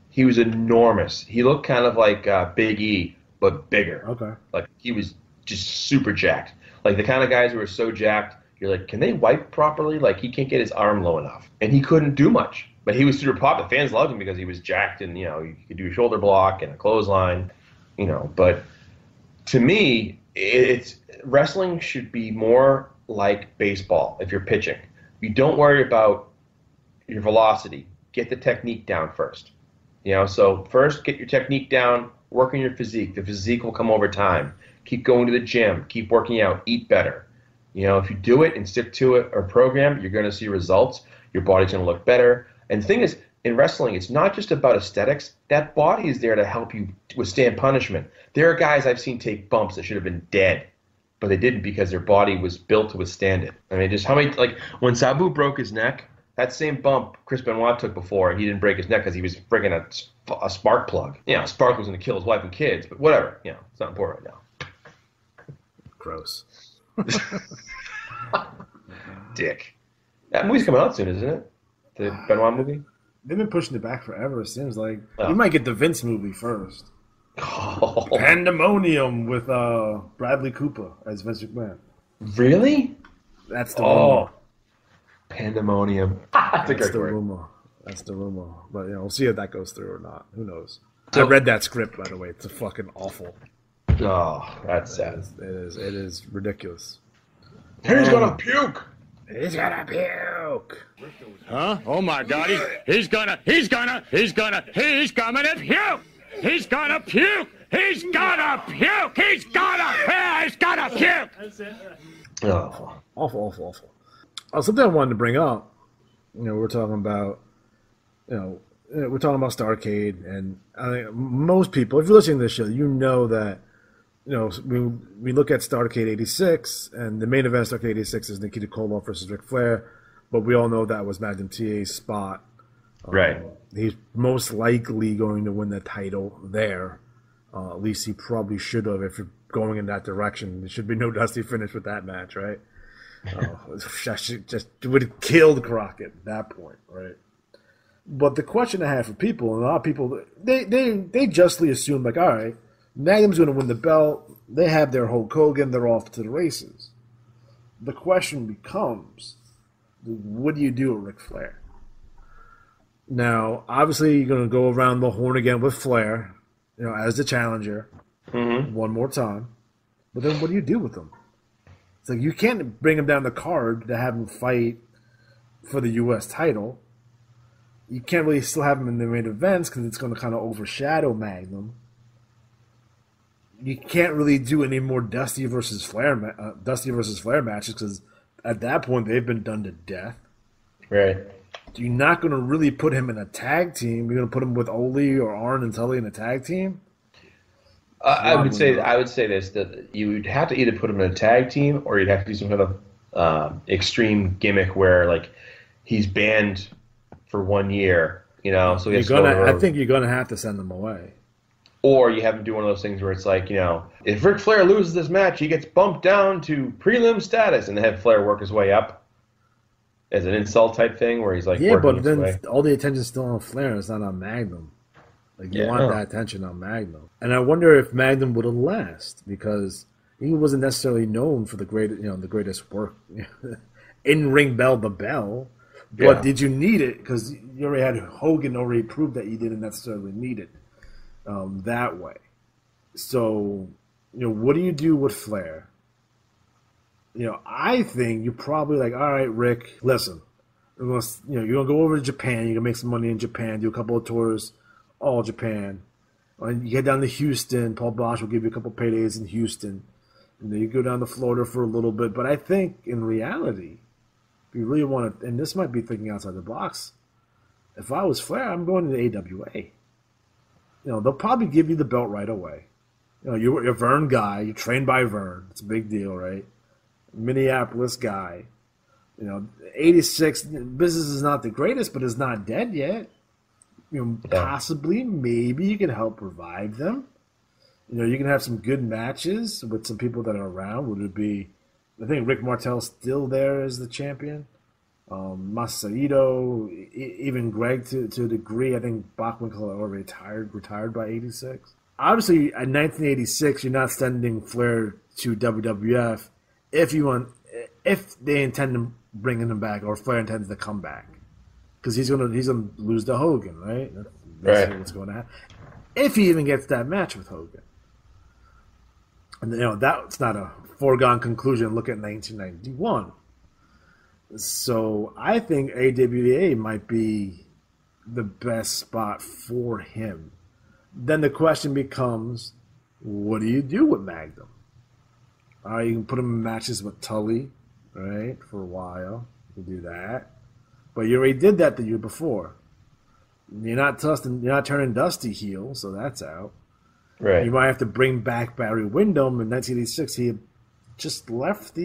He was enormous. He looked kind of like Big E, but bigger. Okay. Like, he was just super jacked. Like, the kind of guys who are so jacked, you're like, can they wipe properly? Like, he can't get his arm low enough. And he couldn't do much. But he was super popular. Fans loved him because he was jacked, and, you know, you could do a shoulder block and a clothesline, you know. But to me, wrestling should be more like baseball if you're pitching. You don't worry about your velocity. Get the technique down first. You know, so first get your technique down, work on your physique. The physique will come over time. Keep going to the gym. Keep working out. Eat better. You know, if you do it and stick to it or program, you're going to see results. Your body's going to look better. And the thing is, in wrestling, it's not just about aesthetics. That body is there to help you withstand punishment. There are guys I've seen take bumps that should have been dead, but they didn't because their body was built to withstand it. I mean, just how many, like, when Sabu broke his neck, that same bump Chris Benoit took before, he didn't break his neck because he was friggin' a spark plug. You know, Spark was going to kill his wife and kids, but whatever. You know, it's not important right now. Gross. Dick. That movie's coming out soon, isn't it? The Benoit movie? They've been pushing it back forever. It seems like you might get the Vince movie first. Oh. Pandemonium with Bradley Cooper as Vince McMahon. Really? That's the rumor. Pandemonium. That's the rumor. That's the rumor. But, you know, we'll see if that goes through or not. Who knows? So, I read that script, by the way. It's fucking awful. Oh, that's sad. It is ridiculous. He's gonna puke. He's gonna puke. Huh? Oh my God! He's gonna puke! He's gonna puke! He's gonna puke! He's gonna puke! He's gonna puke! Oh, awful. Something I wanted to bring up. You know, we're talking about Starrcade, and I think most people, if you're listening to this show, you know that. You know, we look at Starrcade 86, and the main event of Starrcade 86 is Nikita Koloff versus Ric Flair, but we all know that was Magnum TA's spot. Right. He's most likely going to win the title there. At least he probably should have if you're going in that direction. There should be no dusty finish with that match, right? Just would have killed Crockett at that point, right? But the question I have for people, and a lot of people, they justly assume, like, all right, Magnum's going to win the belt. They have their Hulk Hogan. They're off to the races. The question becomes, what do you do with Ric Flair? Now, obviously, you're going to go around the horn again with Flair, you know, as the challenger, one more time. But then, what do you do with him? It's like you can't bring him down the card to have him fight for the U.S. title. You can't really still have him in the main events because it's going to kind of overshadow Magnum. You can't really do any more Dusty versus Flair matches because at that point they've been done to death. Right. You're not going to really put him in a tag team. You're going to put him with Ole or Arn and Tully in a tag team. I would say this, that you would have to either put him in a tag team or you'd have to do some kind of extreme gimmick where, like, he's banned for 1 year. You know, so I think you're going to have to send him away. Or you have him do one of those things where it's like, if Ric Flair loses this match, he gets bumped down to prelim status, and they have Flair work his way up as an insult type thing where he's like, yeah, working but then his way. all the attention's still on Flair. It's not on Magnum. Like you want that attention on Magnum, and I wonder if Magnum would have last because he wasn't necessarily known for the greatest work, in ring bell to bell. But did you need it? Because you already had Hogan already proved that you didn't necessarily need it that way. So, what do you do with Flair? I think you're probably like, all right, Rick, listen, you're gonna go over to Japan. You're gonna make some money in Japan, do a couple of tours, all Japan. And you get down to Houston. Paul Bosch will give you a couple paydays in Houston. And then you go down to Florida for a little bit. But I think in reality, if you really want to, and this might be thinking outside the box, if I was Flair, I'm going to the AWA. They'll probably give you the belt right away. You're a Vern guy. You're trained by Vern. It's a big deal, right? Minneapolis guy. 86, business is not the greatest, but it's not dead yet. Possibly, maybe you can help revive them. You can have some good matches with some people that are around. Would it be, I think Rick Martel's still there as the champion. Masaito, even Greg to a degree. I think Bockwinkel already retired by 86. Obviously, in 1986, you're not sending Flair to WWF if they intend to bringing him back or Flair intends to come back. Because he's gonna lose to Hogan, right? That's what's going to happen. If he even gets that match with Hogan. And that's not a foregone conclusion. Look at 1991. So I think AWA might be the best spot for him. Then the question becomes, what do you do with Magnum? You can put him in matches with Tully, right, for a while. You can do that. But you already did that the year before. You're not turning Dusty heel, so that's out. Right. You might have to bring back Barry Windham. In 1986, he had just left the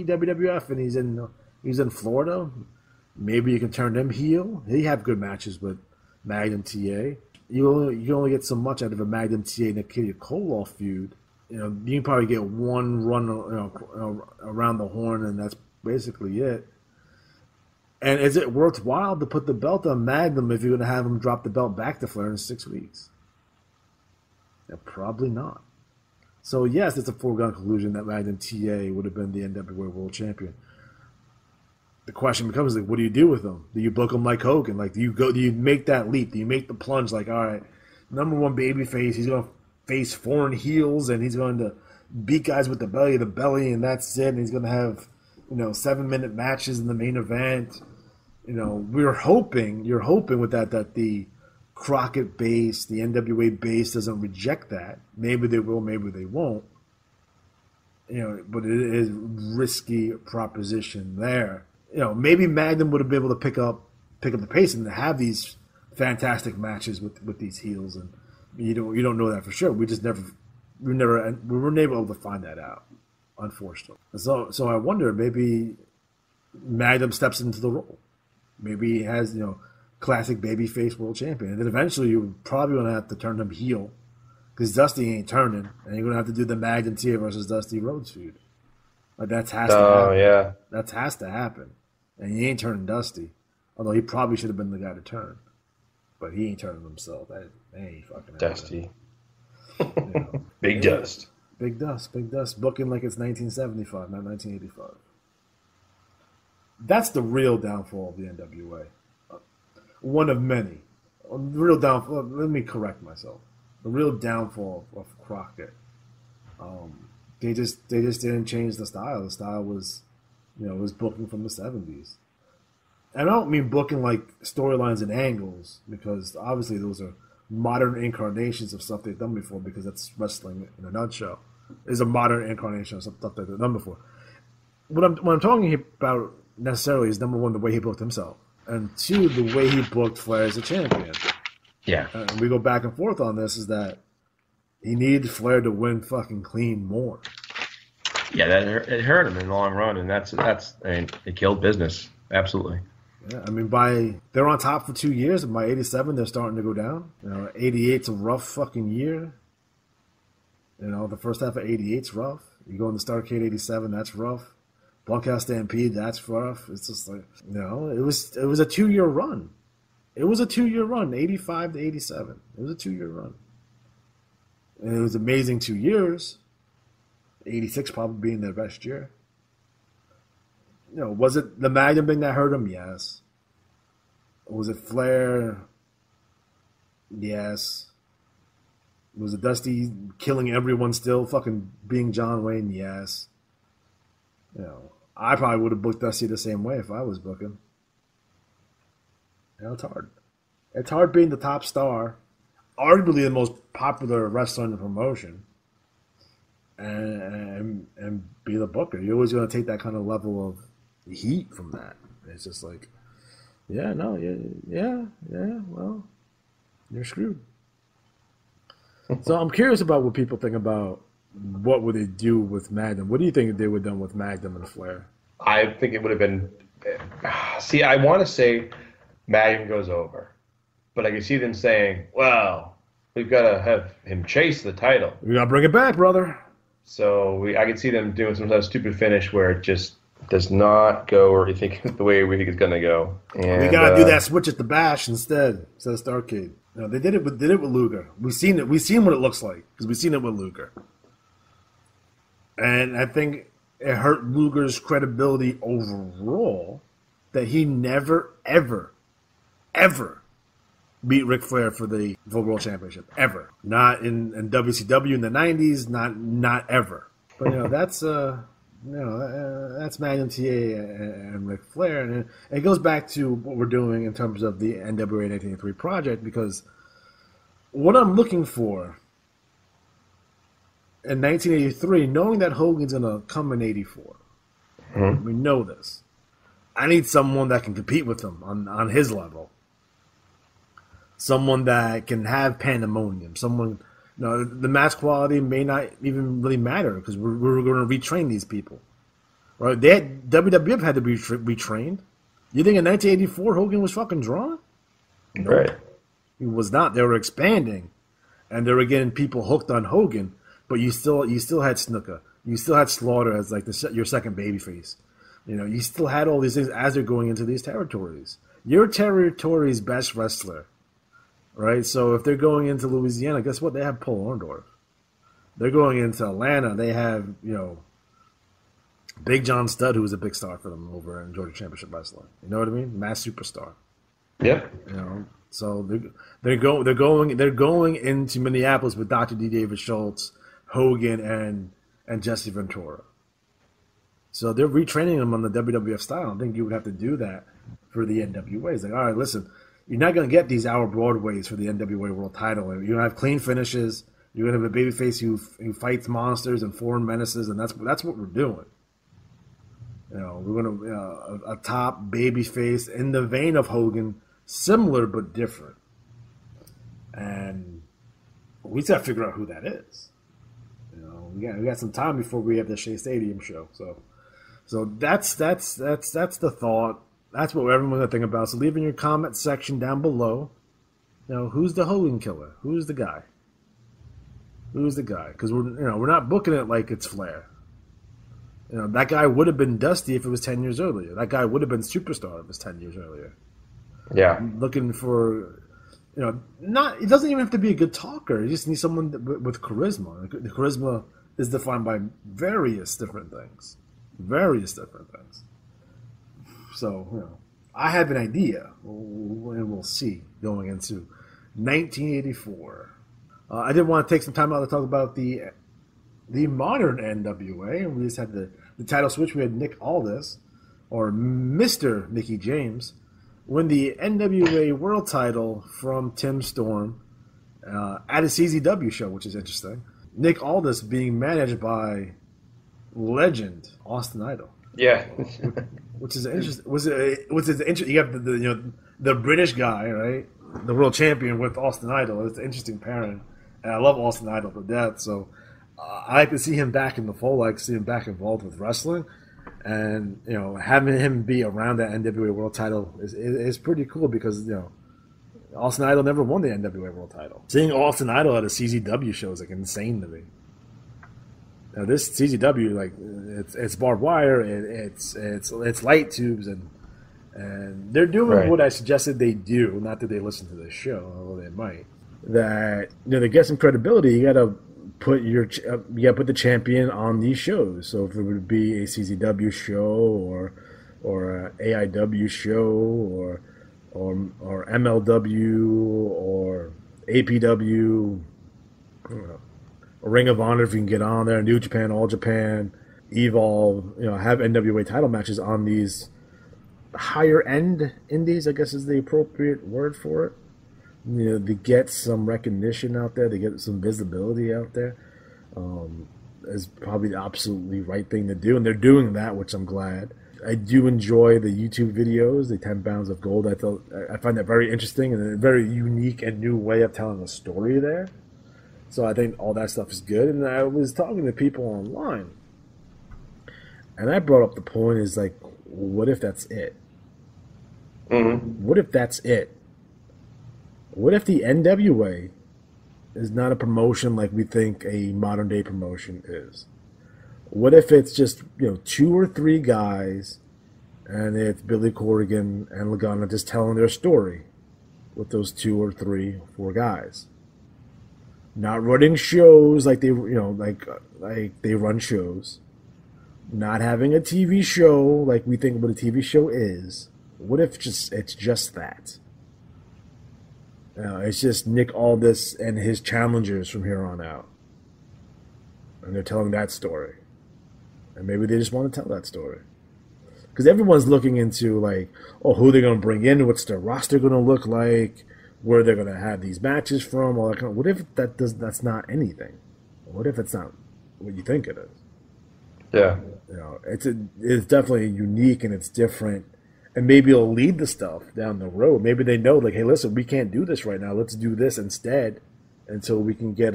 WWF, and he's in Florida. Maybe you can turn him heel. He have good matches with Magnum TA. You only get so much out of a Magnum TA Nikita Koloff feud. You can probably get one run around the horn, and that's basically it. And is it worthwhile to put the belt on Magnum if you're going to have him drop the belt back to Flair in 6 weeks? Yeah, probably not. So, yes, it's a foregone conclusion that Magnum TA would have been the NWA World Champion. The question becomes, what do you do with him? Do you book him like Hogan? Do you make that leap? Do you make the plunge all right, number one babyface, he's going to face foreign heels, and he's going to beat guys with the belly to belly, and that's it, and he's going to have 7-minute matches in the main event. You're hoping with that the Crockett base, the NWA base doesn't reject that. Maybe they will, maybe they won't. But it is a risky proposition there. Maybe Magnum would have been able to pick up the pace and have these fantastic matches with these heels, and you don't know that for sure. We weren't able to find that out, unfortunately. So I wonder, maybe Magnum steps into the role. Maybe he has, classic babyface world champion. And then eventually you're probably going to have to turn him heel because Dusty ain't turning. And you're going to have to do the Magnum TA versus Dusty Rhodes feud. That has to happen. Yeah. That has to happen. And he ain't turning Dusty. Although he probably should have been the guy to turn. But he ain't turning himself. That ain't fucking Dusty. Big Dust. Big Dust. Booking like it's 1975, not 1985. That's the real downfall of the NWA. One of many. The real downfall. Let me correct myself. The real downfall of Crockett. They just didn't change the style. The style was, was booking from the 70s. And I don't mean booking like storylines and angles, because obviously those are modern incarnations of stuff they've done before, because that's wrestling in a nutshell. It's a modern incarnation of stuff that they've done before. What I'm talking about necessarily is, number one, the way he booked himself, and two, the way he booked Flair as a champion. Yeah. And we go back and forth on this, is that he needed Flair to win fucking clean more. Yeah, it hurt him in the long run, and that's it killed business. Absolutely. Yeah, I mean, they're on top for 2 years, and by 87, they're starting to go down. 88's a rough fucking year. The first half of 88's rough. You go into Starrcade 87, that's rough. Bunkhouse Stampede, that's rough. It's just like, it was a 2-year run. It was a 2-year run, 85 to 87. It was a 2-year run. And it was amazing 2 years. 86 probably being their best year. Was it the Magnum thing that hurt him? Yes. Was it Flair? Yes. Was it Dusty killing everyone still, fucking being John Wayne? Yes. I probably would have booked Dusty the same way if I was booking. It's hard. It's hard being the top star, arguably the most popular wrestler in the promotion, and be the booker. You're always going to take that kind of level of heat from that. It's just like, well, you're screwed. So I'm curious about what people think about what would they do with Magnum. What do you think they would have done with Magnum and Flair? I think it would have been. See, I want to say Magnum goes over, but I can see them saying, "Well, we've got to have him chase the title. We got to bring it back, brother." So I can see them doing some kind of stupid finish where it just does not go where you think the way we think it's gonna go. And we gotta do that switch at the Bash instead of Starrcade. They did it with Luger. We've seen it. We've seen what it looks like because we've seen it with Luger, and I think it hurt Luger's credibility overall that he never, ever, ever beat Ric Flair for the World Championship ever. Not in WCW in the '90s. Not ever. But that's Magnum TA and Ric Flair, and it goes back to what we're doing in terms of the NWA 1983 project, because what I'm looking for in 1983, knowing that Hogan's going to come in 84, we know this. I need someone that can compete with him on his level. Someone that can have pandemonium. Someone... the match quality may not even really matter because we're going to retrain these people, right? WWF had to be retrained. You think in 1984 Hogan was fucking drawn? Nope. Right. He was not. They were expanding, and they were getting people hooked on Hogan. But you still had Snuka. You still had Slaughter as like your second babyface. You still had all these things as they're going into these territories. Your territory's best wrestler. Right, so if they're going into Louisiana, guess what? They have Paul Orndorff. They're going into Atlanta. They have, Big John Studd, who was a big star for them over in Georgia Championship Wrestling. You know what I mean? Mass superstar. Yep. So they're going into Minneapolis with Dr. D. David Schultz, Hogan, and Jesse Ventura. So they're retraining them on the WWF style. I think you would have to do that for the NWA. It's like, all right, listen. You're not going to get these hour Broadways for the NWA World Title. You're going to have clean finishes. You're going to have a babyface who fights monsters and foreign menaces, and that's what we're doing. We're going to a top babyface in the vein of Hogan, similar but different. And we just got to figure out who that is. We got some time before we have the Shea Stadium show. So that's the thought. That's what everyone's going to think about. So leave in your comment section down below. Who's the Hogan killer? Who's the guy? Who's the guy? Because we're not booking it like it's Flair. That guy would have been Dusty if it was 10 years earlier. That guy would have been Superstar if it was 10 years earlier. Yeah. I'm looking for, it doesn't even have to be a good talker. You just need someone with charisma. The charisma is defined by various different things. So, I have an idea, and we'll see going into 1984. I did want to take some time out to talk about the modern NWA, and we just had the title switch. We had Nick Aldis, or Mr. Mickey James, win the NWA World Title from Tim Storm at a CZW show, which is interesting. Nick Aldis being managed by legend Austin Idol. Yeah. Which is interesting. You have the British guy, right? The world champion with Austin Idol. It's an interesting pairing, and I love Austin Idol to death. So I like to see him back in the fold. I like to see him back involved with wrestling, And having him be around that NWA World Title is pretty cool because Austin Idol never won the NWA World Title. Seeing Austin Idol at a CZW show is like insane to me. Now this CZW, like it's barbed wire, it's light tubes, and they're doing what I suggested they do. Not that they listen to this show, although they might. That to get some credibility, you got to put the champion on these shows. So if it would be a CZW show or a AIW show or MLW or APW, Ring of Honor if you can get on there, New Japan, All Japan, Evolve, have NWA title matches on these higher end indies, I guess is the appropriate word for it. They get some recognition out there, they get some visibility out there. Is probably the absolutely right thing to do, and they're doing that, which I'm glad. I do enjoy the YouTube videos, the 10 Pounds of Gold. I find that very interesting and a very unique and new way of telling a story there. So I think all that stuff is good. And I was talking to people online, and I brought up the point is like, what if that's it? Mm-hmm. What if that's it? What if the NWA is not a promotion like we think a modern day promotion is? What if it's just 2 or 3 guys, and it's Billy Corrigan and Lagana just telling their story with those 2 or 3 or 4 guys, not running shows like they like they run shows, not having a TV show like we think what a TV show is. What if it's just that? It's just Nick Aldis and his challengers from here on out, and they're telling that story. And maybe they just want to tell that story. Because everyone's looking into, like, who they're going to bring in, what's their roster going to look like, where they're going to have these matches from, all that kind of. What if that's not anything? What if it's not what you think it is? Yeah. It's definitely unique and it's different. And maybe it'll lead to stuff down the road. Maybe they know, like, hey, listen, we can't do this right now. Let's do this instead until we can get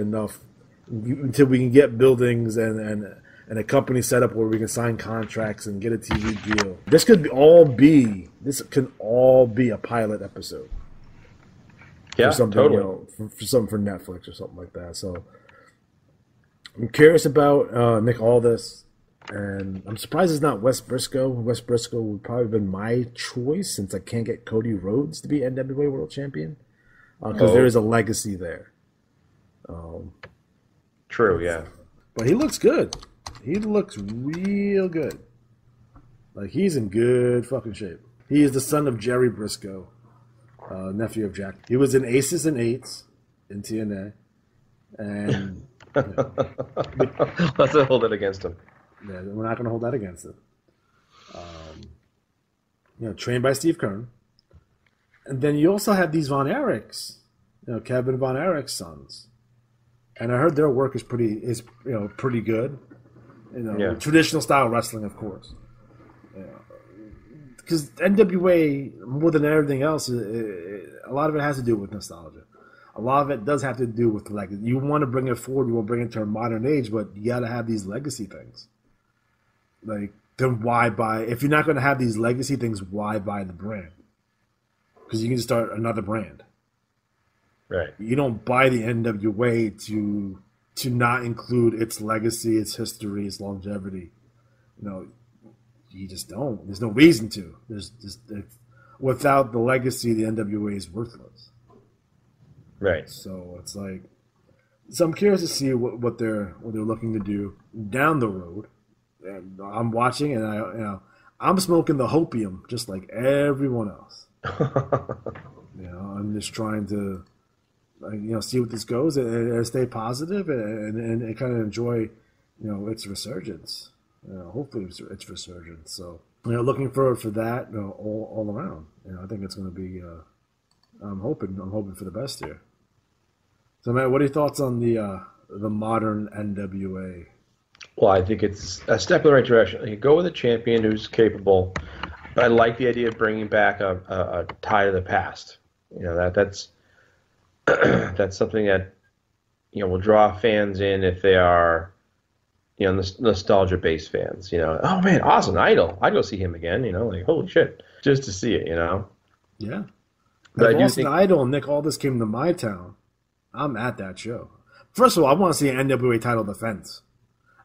buildings and a company set up where we can sign contracts and get a TV deal. This can all be a pilot episode. Yeah, for something, totally. For something for Netflix or something like that. So I'm curious about Nick Aldis, and I'm surprised it's not Wes Briscoe. Wes Briscoe would probably have been my choice since I can't get Cody Rhodes to be NWA World Champion because there is a legacy there. True, yeah. But he looks good. He looks real good. Like, he's in good fucking shape. He is the son of Jerry Briscoe, nephew of Jack. He was in Aces and Eights in TNA. And let's not hold it against him. Yeah, we're not going to hold that against him. Trained by Steve Kern. And then you also have these Von Erichs, Kevin Von Erich's sons. And I heard their work is pretty good. Traditional style wrestling, of course. Because NWA, more than everything else, a lot of it has to do with nostalgia. A lot of it does have to do with, like, you want to bring it forward, you want to bring it to a modern age, but you got to have these legacy things. Like, then why buy? If you're not going to have these legacy things, why buy the brand? Because you can just start another brand. Right. You don't buy the NWA to not include its legacy, its history, its longevity. You just don't. There's no reason to. Without the legacy, the NWA is worthless. Right. So it's like, I'm curious to see what they're looking to do down the road. And I'm watching, and I'm smoking the hopium just like everyone else. I'm just trying to, see what this goes and stay positive and kind of enjoy, its resurgence. Hopefully it's resurgence. So, looking forward for that, all around. I think it's going to be. I'm hoping for the best here. So, Matt, what are your thoughts on the modern NWA? Well, I think it's a step in the right direction. You go with a champion who's capable, but I like the idea of bringing back a tie to the past. That's that's something that will draw fans in if they are you know, nostalgia-based fans. You know, oh man, Austin Idol, I'd go see him again. You know, like holy shit, just to see it. You know. Yeah. But if I do Austin think Idol and Nick Aldis came to my town, I'm at that show. First of all, I want to see an NWA title defense.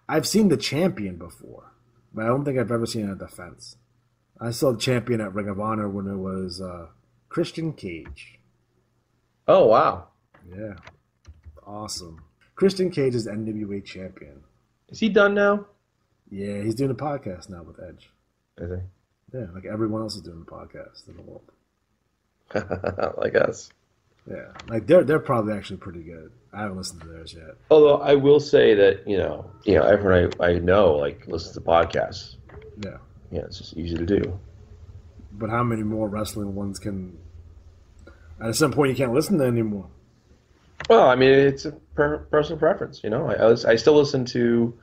I've seen the champion before, but I don't think I've ever seen a defense. I saw the champion at Ring of Honor when it was Christian Cage. Oh, wow. Yeah. Awesome. Christian Cage is NWA champion. Is he done now? Yeah, he's doing a podcast now with Edge. Is he? Yeah, like everyone else is doing a podcast in the world. Like us. Yeah, like they're probably actually pretty good. I haven't listened to theirs yet. Although I will say that you know everyone I know like listens to podcasts. Yeah. Yeah, it's just easy to do. But how many more wrestling ones can? At some point, you can't listen to anymore. Well, I mean, it's a personal preference. You know, I still listen to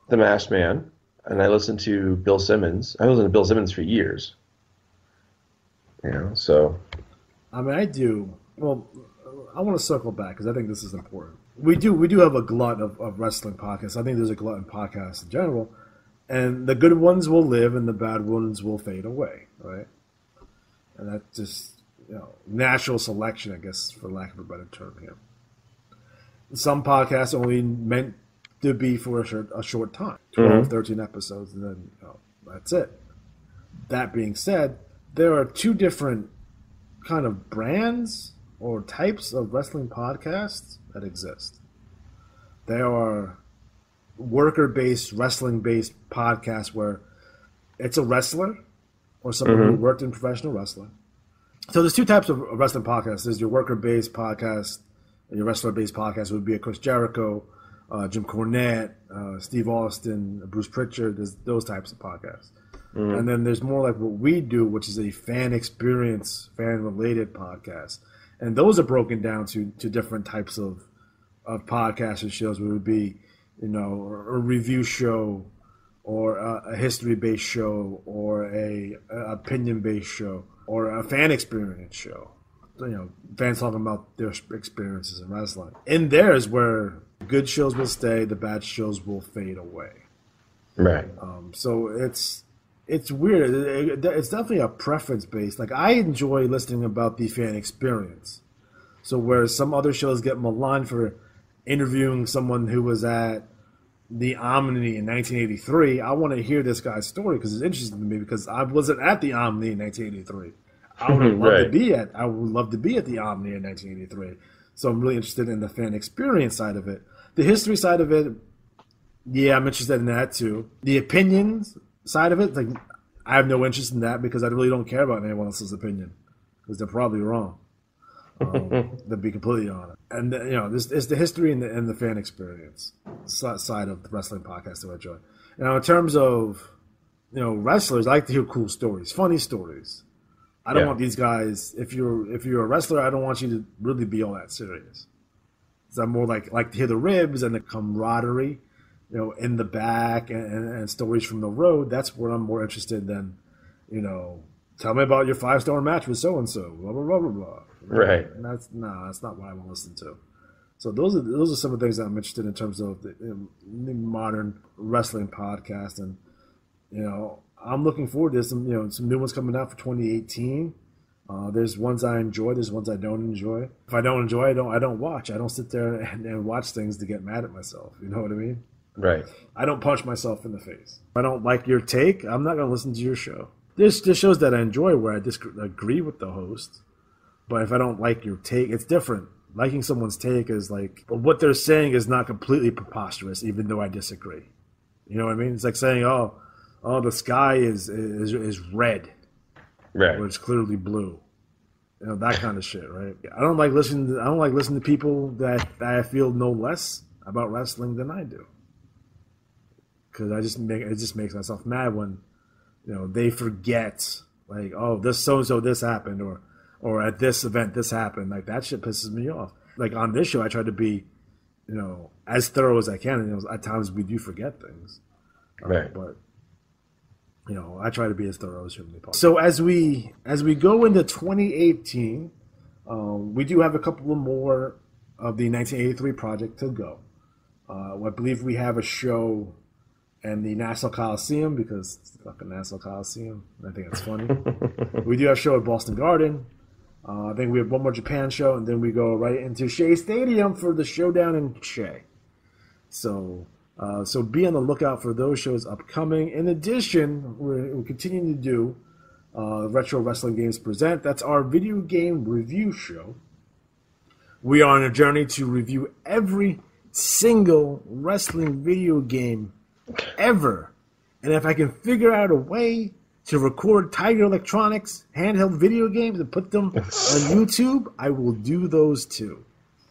The Masked Man, and I listen to Bill Simmons. I listened to Bill Simmons for years. You know, so. I mean, I do. Well, I want to circle back because I think this is important. We do have a glut of wrestling podcasts. I think there's a glut in podcasts in general, and the good ones will live and the bad ones will fade away, right? And that's just natural selection, I guess, for lack of a better term here. Some podcasts only meant to be for a short time, 12, 13 episodes, and then that's it. That being said, there are two different kind of brands or types of wrestling podcasts that exist. There are worker-based, wrestling-based podcasts where it's a wrestler or someone who worked in professional wrestling. So there's two types of wrestling podcasts. There's your worker-based podcast, and your wrestler-based podcast would be Chris Jericho, Jim Cornette, Steve Austin, Bruce Pritchard. There's those types of podcasts. And then there's more like what we do, which is a fan experience, fan-related podcast. And those are broken down to different types of podcasts and shows, where it would be, a review show or a history-based show or a opinion-based show or a fan experience show. Fans talking about their experiences in wrestling. In there is where good shows will stay, the bad shows will fade away. Right. So it's weird. It's definitely a preference based. Like, I enjoy listening about the fan experience. So whereas some other shows get maligned for interviewing someone who was at the Omni in 1983, I want to hear this guy's story because it's interesting to me, because I wasn't at the Omni in 1983. I would love to be at. I would love to be at the Omni in 1983. So I'm really interested in the fan experience side of it. The history side of it, yeah, I'm interested in that too. The opinions side of it, like, I have no interest in that because I really don't care about anyone else's opinion because they're probably wrong. To be completely honest, and this is the history and the fan experience side of the wrestling podcast that I enjoy. Now, in terms of wrestlers, I like to hear cool stories, funny stories. I don't want these guys. If you're a wrestler, I don't want you to really be all that serious. So I'm more like to hear the ribs and the camaraderie, in the back and stories from the road. That's where I'm more interested than, tell me about your 5-star match with so and so. Blah blah blah blah blah. Right. And that's not what I want to listen to. So those are some of the things that I'm interested in terms of the modern wrestling podcast, and I'm looking forward to some new ones coming out for 2018. There's ones I enjoy. There's ones I don't enjoy. If I don't enjoy, I don't watch. I don't sit there and watch things to get mad at myself. You know what I mean? Right. I don't punch myself in the face. If I don't like your take, I'm not going to listen to your show. There's shows that I enjoy where I disagree with the host. But if I don't like your take, it's different. Liking someone's take is like, what they're saying is not completely preposterous, even though I disagree. You know what I mean? It's like saying, oh, the sky is red, right? Or it's clearly blue. That kind of shit, right? I don't like listening to people that I feel know less about wrestling than I do, because it just makes myself mad when they forget, like, oh, this so and so this happened, or at this event this happened. Like, that shit pisses me off. Like, on this show, I try to be as thorough as I can, and at times we do forget things, right? But I try to be as thorough as humanly possible. So as we go into 2018, we do have a couple of more of the 1983 project to go. I believe we have a show and the Nassau Coliseum, because it's the fucking Nassau Coliseum. I think that's funny. We do have a show at Boston Garden. I think we have one more Japan show, and then we go right into Shea Stadium for the showdown in Shea. So be on the lookout for those shows upcoming. In addition, we're continuing to do Retro Wrestling Games Present. That's our video game review show. We are on a journey to review every single wrestling video game ever. And if I can figure out a way to record Tiger Electronics handheld video games and put them on YouTube, I will do those too.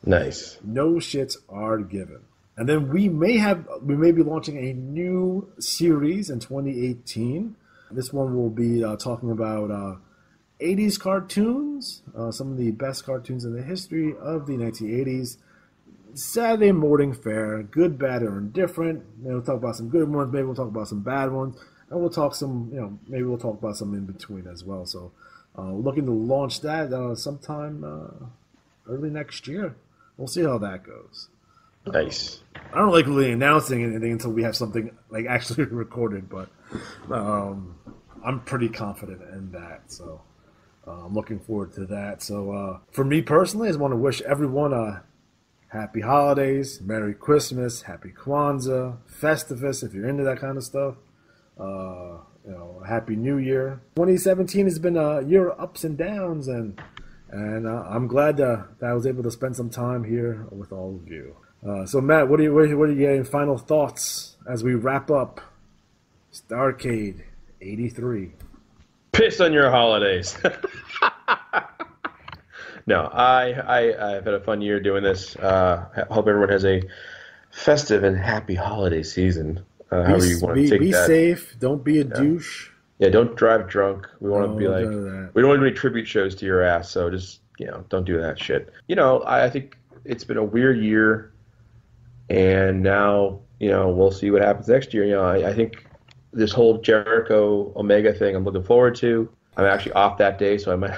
Nice. No shits are given. And then we may be launching a new series in 2018. This one will be talking about 80s cartoons, some of the best cartoons in the history of the 1980s. Saturday morning fare, good, bad, or indifferent. Maybe we'll talk about some good ones. Maybe we'll talk about some bad ones, and we'll talk maybe we'll talk about some in between as well. So, we're looking to launch that sometime early next year. We'll see how that goes. Nice. I don't like really announcing anything until we have something like actually recorded, but I'm pretty confident in that. So, I'm looking forward to that. So, for me personally, I just want to wish everyone happy holidays, Merry Christmas, Happy Kwanzaa, Festivus, if you're into that kind of stuff. Happy New Year. 2017 has been a year of ups and downs, and I'm glad that I was able to spend some time here with all of you. So Matt, what are you getting final thoughts as we wrap up Starrcade 83? Piss on your holidays. No, I've had a fun year doing this. Hope everyone has a festive and happy holiday season. However you want to take that. Be safe. Don't be a douche. Yeah, don't drive drunk. We want to be like, we don't want to do any tribute shows to your ass. So just don't do that shit. I think it's been a weird year, and now we'll see what happens next year. I think this whole Jericho Omega thing I'm looking forward to. I'm actually off that day, so I might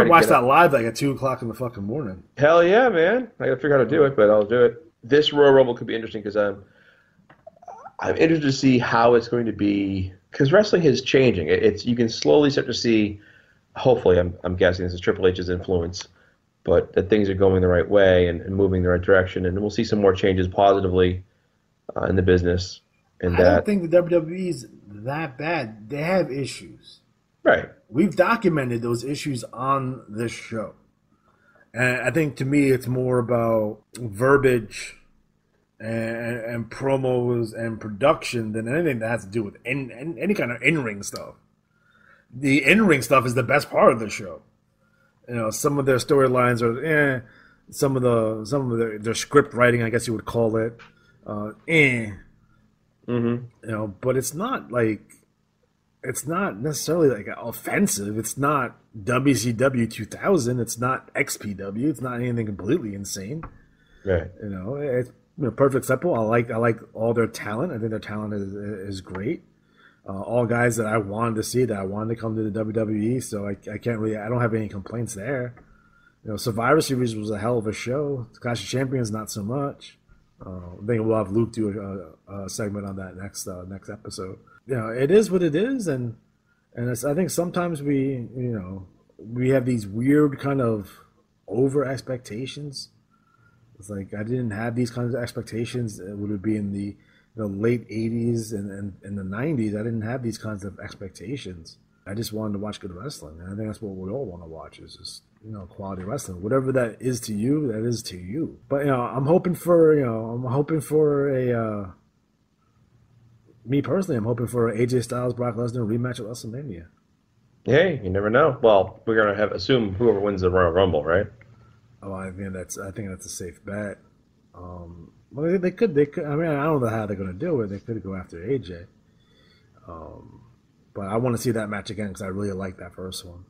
watch that live like at 2 o'clock in the fucking morning. Hell yeah, man. I gotta figure out how to do it, but I'll do it. This Royal Rumble could be interesting because I'm interested to see how it's going to be, because wrestling is changing. You can slowly start to see, hopefully, I'm guessing this is Triple H's influence, but that things are going the right way and moving in the right direction, and we'll see some more changes positively in the business. And I don't think the WWE is that bad. They have issues. Right. We've documented those issues on this show. And I think to me it's more about verbiage and promos and production than anything that has to do with any kind of in-ring stuff. The in-ring stuff is the best part of the show. Some of their storylines are some of their script writing, I guess you would call it, Mm-hmm. But it's not necessarily like offensive. It's not WCW 2000. It's not XPW. It's not anything completely insane. Right. It's perfect simple. I like all their talent. I think their talent is great. All guys that I wanted to see, that I wanted to come to the WWE. So I don't have any complaints there. Survivor Series was a hell of a show. Clash of Champions, not so much. I think we'll have Luke do a segment on that next episode. It is what it is, and I think sometimes we have these weird kind of over expectations. It's like I didn't have these kinds of expectations. It would be in the late 80s and in the 90s. I didn't have these kinds of expectations. I just wanted to watch good wrestling, and I think that's what we all want to watch, is just quality wrestling. Whatever that is to you, that is to you. But I'm hoping for a me personally, I'm hoping for an AJ Styles Brock Lesnar rematch at WrestleMania. Hey, you never know. Well, we're gonna assume whoever wins the Royal Rumble, right? Oh, I think that's a safe bet. Well, they could. I mean, I don't know how they're gonna do it. They could go after AJ. But I want to see that match again because I really like that first one.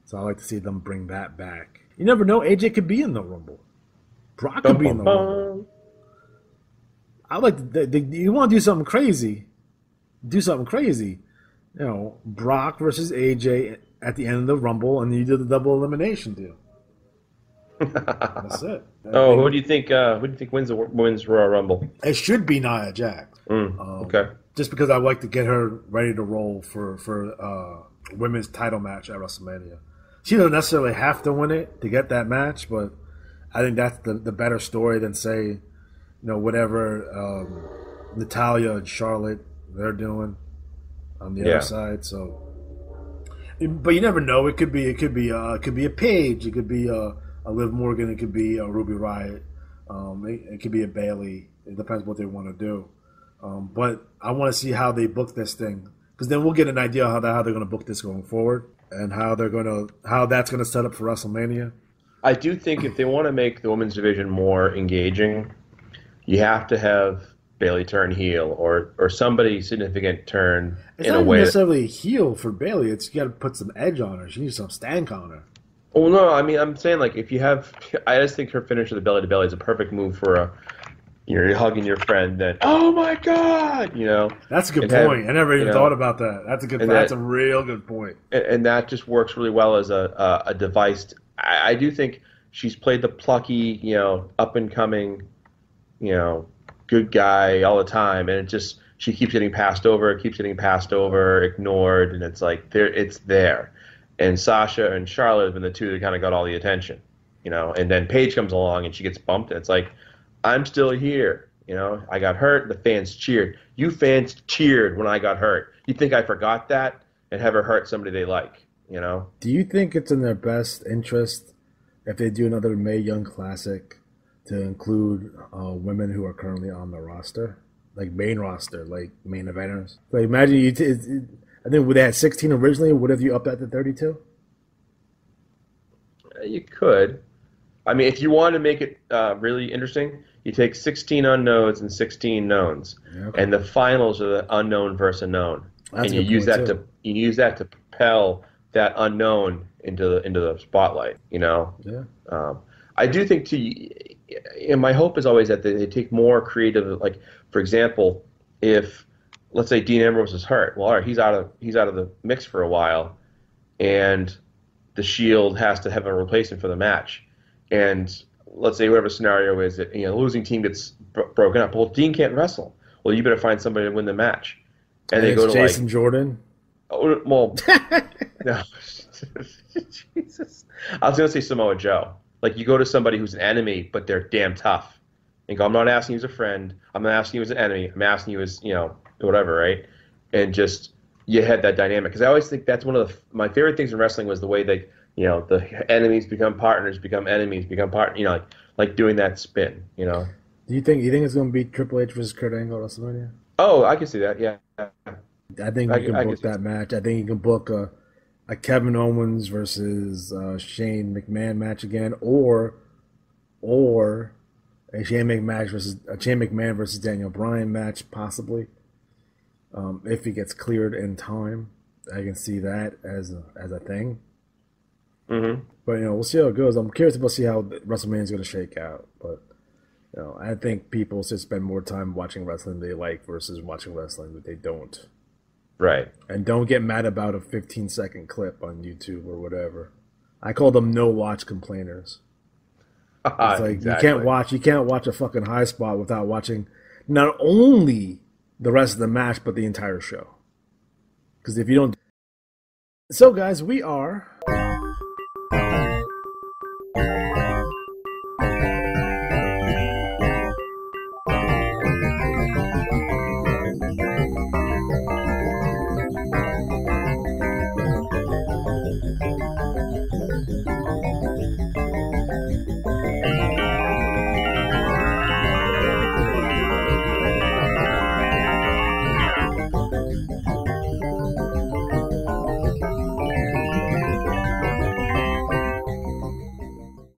So I like to see them bring that back. You never know. AJ could be in the Rumble. Brock could be in the Rumble. I like you want to do something crazy. Do something crazy. Brock versus AJ at the end of the Rumble, and then you do the double elimination deal. That's it. Who do you think wins Royal Rumble? It should be Nia Jax. Okay. just because I like to get her ready to roll for women's title match at WrestleMania. She doesn't necessarily have to win it to get that match, but I think that's the better story than, say, whatever Natalya and Charlotte they're doing on the other side. So, but you never know. It could be a Paige. It could be a Liv Morgan. It could be a Ruby Riott. It could be a Bayley. It depends what they want to do. But I want to see how they book this thing, because then we'll get an idea how they're going to book this going forward, and how that's going to set up for WrestleMania. I do think if they want to make the women's division more engaging, you have to have Bayley turn heel, or somebody significant turn in a way. It's not necessarily heel for Bayley. It's, you got to put some edge on her. She needs some stank on her. Well, no, I mean, I'm saying, like, if you have, I just think her finish of the belly to belly is a perfect move for you're hugging your friend, then, oh my God, That's a good point. I never even thought about that. That's a real good point. And that just works really well as a device. I do think she's played the plucky, up and coming, good guy all the time, and she keeps getting passed over, ignored, and it's like it's there. And Sasha and Charlotte have been the two that kind of got all the attention, and then Paige comes along and she gets bumped, and it's like, I'm still here, I got hurt, the fans cheered. You fans cheered when I got hurt. You think I forgot that and have her hurt somebody they like, Do you think it's in their best interest if they do another Mae Young Classic to include women who are currently on the roster, like main roster, like main eventers? Like, imagine I think they had 16 originally. What if you up that to 32? You could. I mean, if you want to make it really interesting, you take 16 unknowns and 16 knowns, and the finals are the unknown versus unknown, and you use that to propel that unknown into the spotlight. I do think too. And my hope is always that they take more creative. Like, for example, if let's say Dean Ambrose is hurt, well, all right, he's out of the mix for a while, and the Shield has to have a replacement for the match. And let's say whatever scenario is that the losing team gets broken up. Well, Dean can't wrestle. Well, you better find somebody to win the match. And they go to Jason Jordan. Oh well, no, Jesus. I was gonna say Samoa Joe. Like, you go to somebody who's an enemy, but they're damn tough, and go, I'm not asking you as a friend. I'm not asking you as an enemy. I'm asking you as whatever, right? And just you had that dynamic, because I always think that's one of my favorite things in wrestling was the way they. The enemies become partners, become enemies, become partners. Like doing that spin. Do you think it's going to be Triple H versus Kurt Angle at WrestleMania? Oh, I can see that. Yeah. I think you can book that match. I think you can book a Kevin Owens versus Shane McMahon match again, or a Shane McMahon versus Daniel Bryan match, possibly. If he gets cleared in time, I can see that as a thing. Mm-hmm. But we'll see how it goes. I'm curious to see how WrestleMania is going to shake out. But I think people should spend more time watching wrestling they like versus watching wrestling that they don't. Right. And don't get mad about a 15-second clip on YouTube or whatever. I call them no-watch complainers. It's like exactly. You can't watch a fucking high spot without watching not only the rest of the match but the entire show. Because if you don't. So guys, we are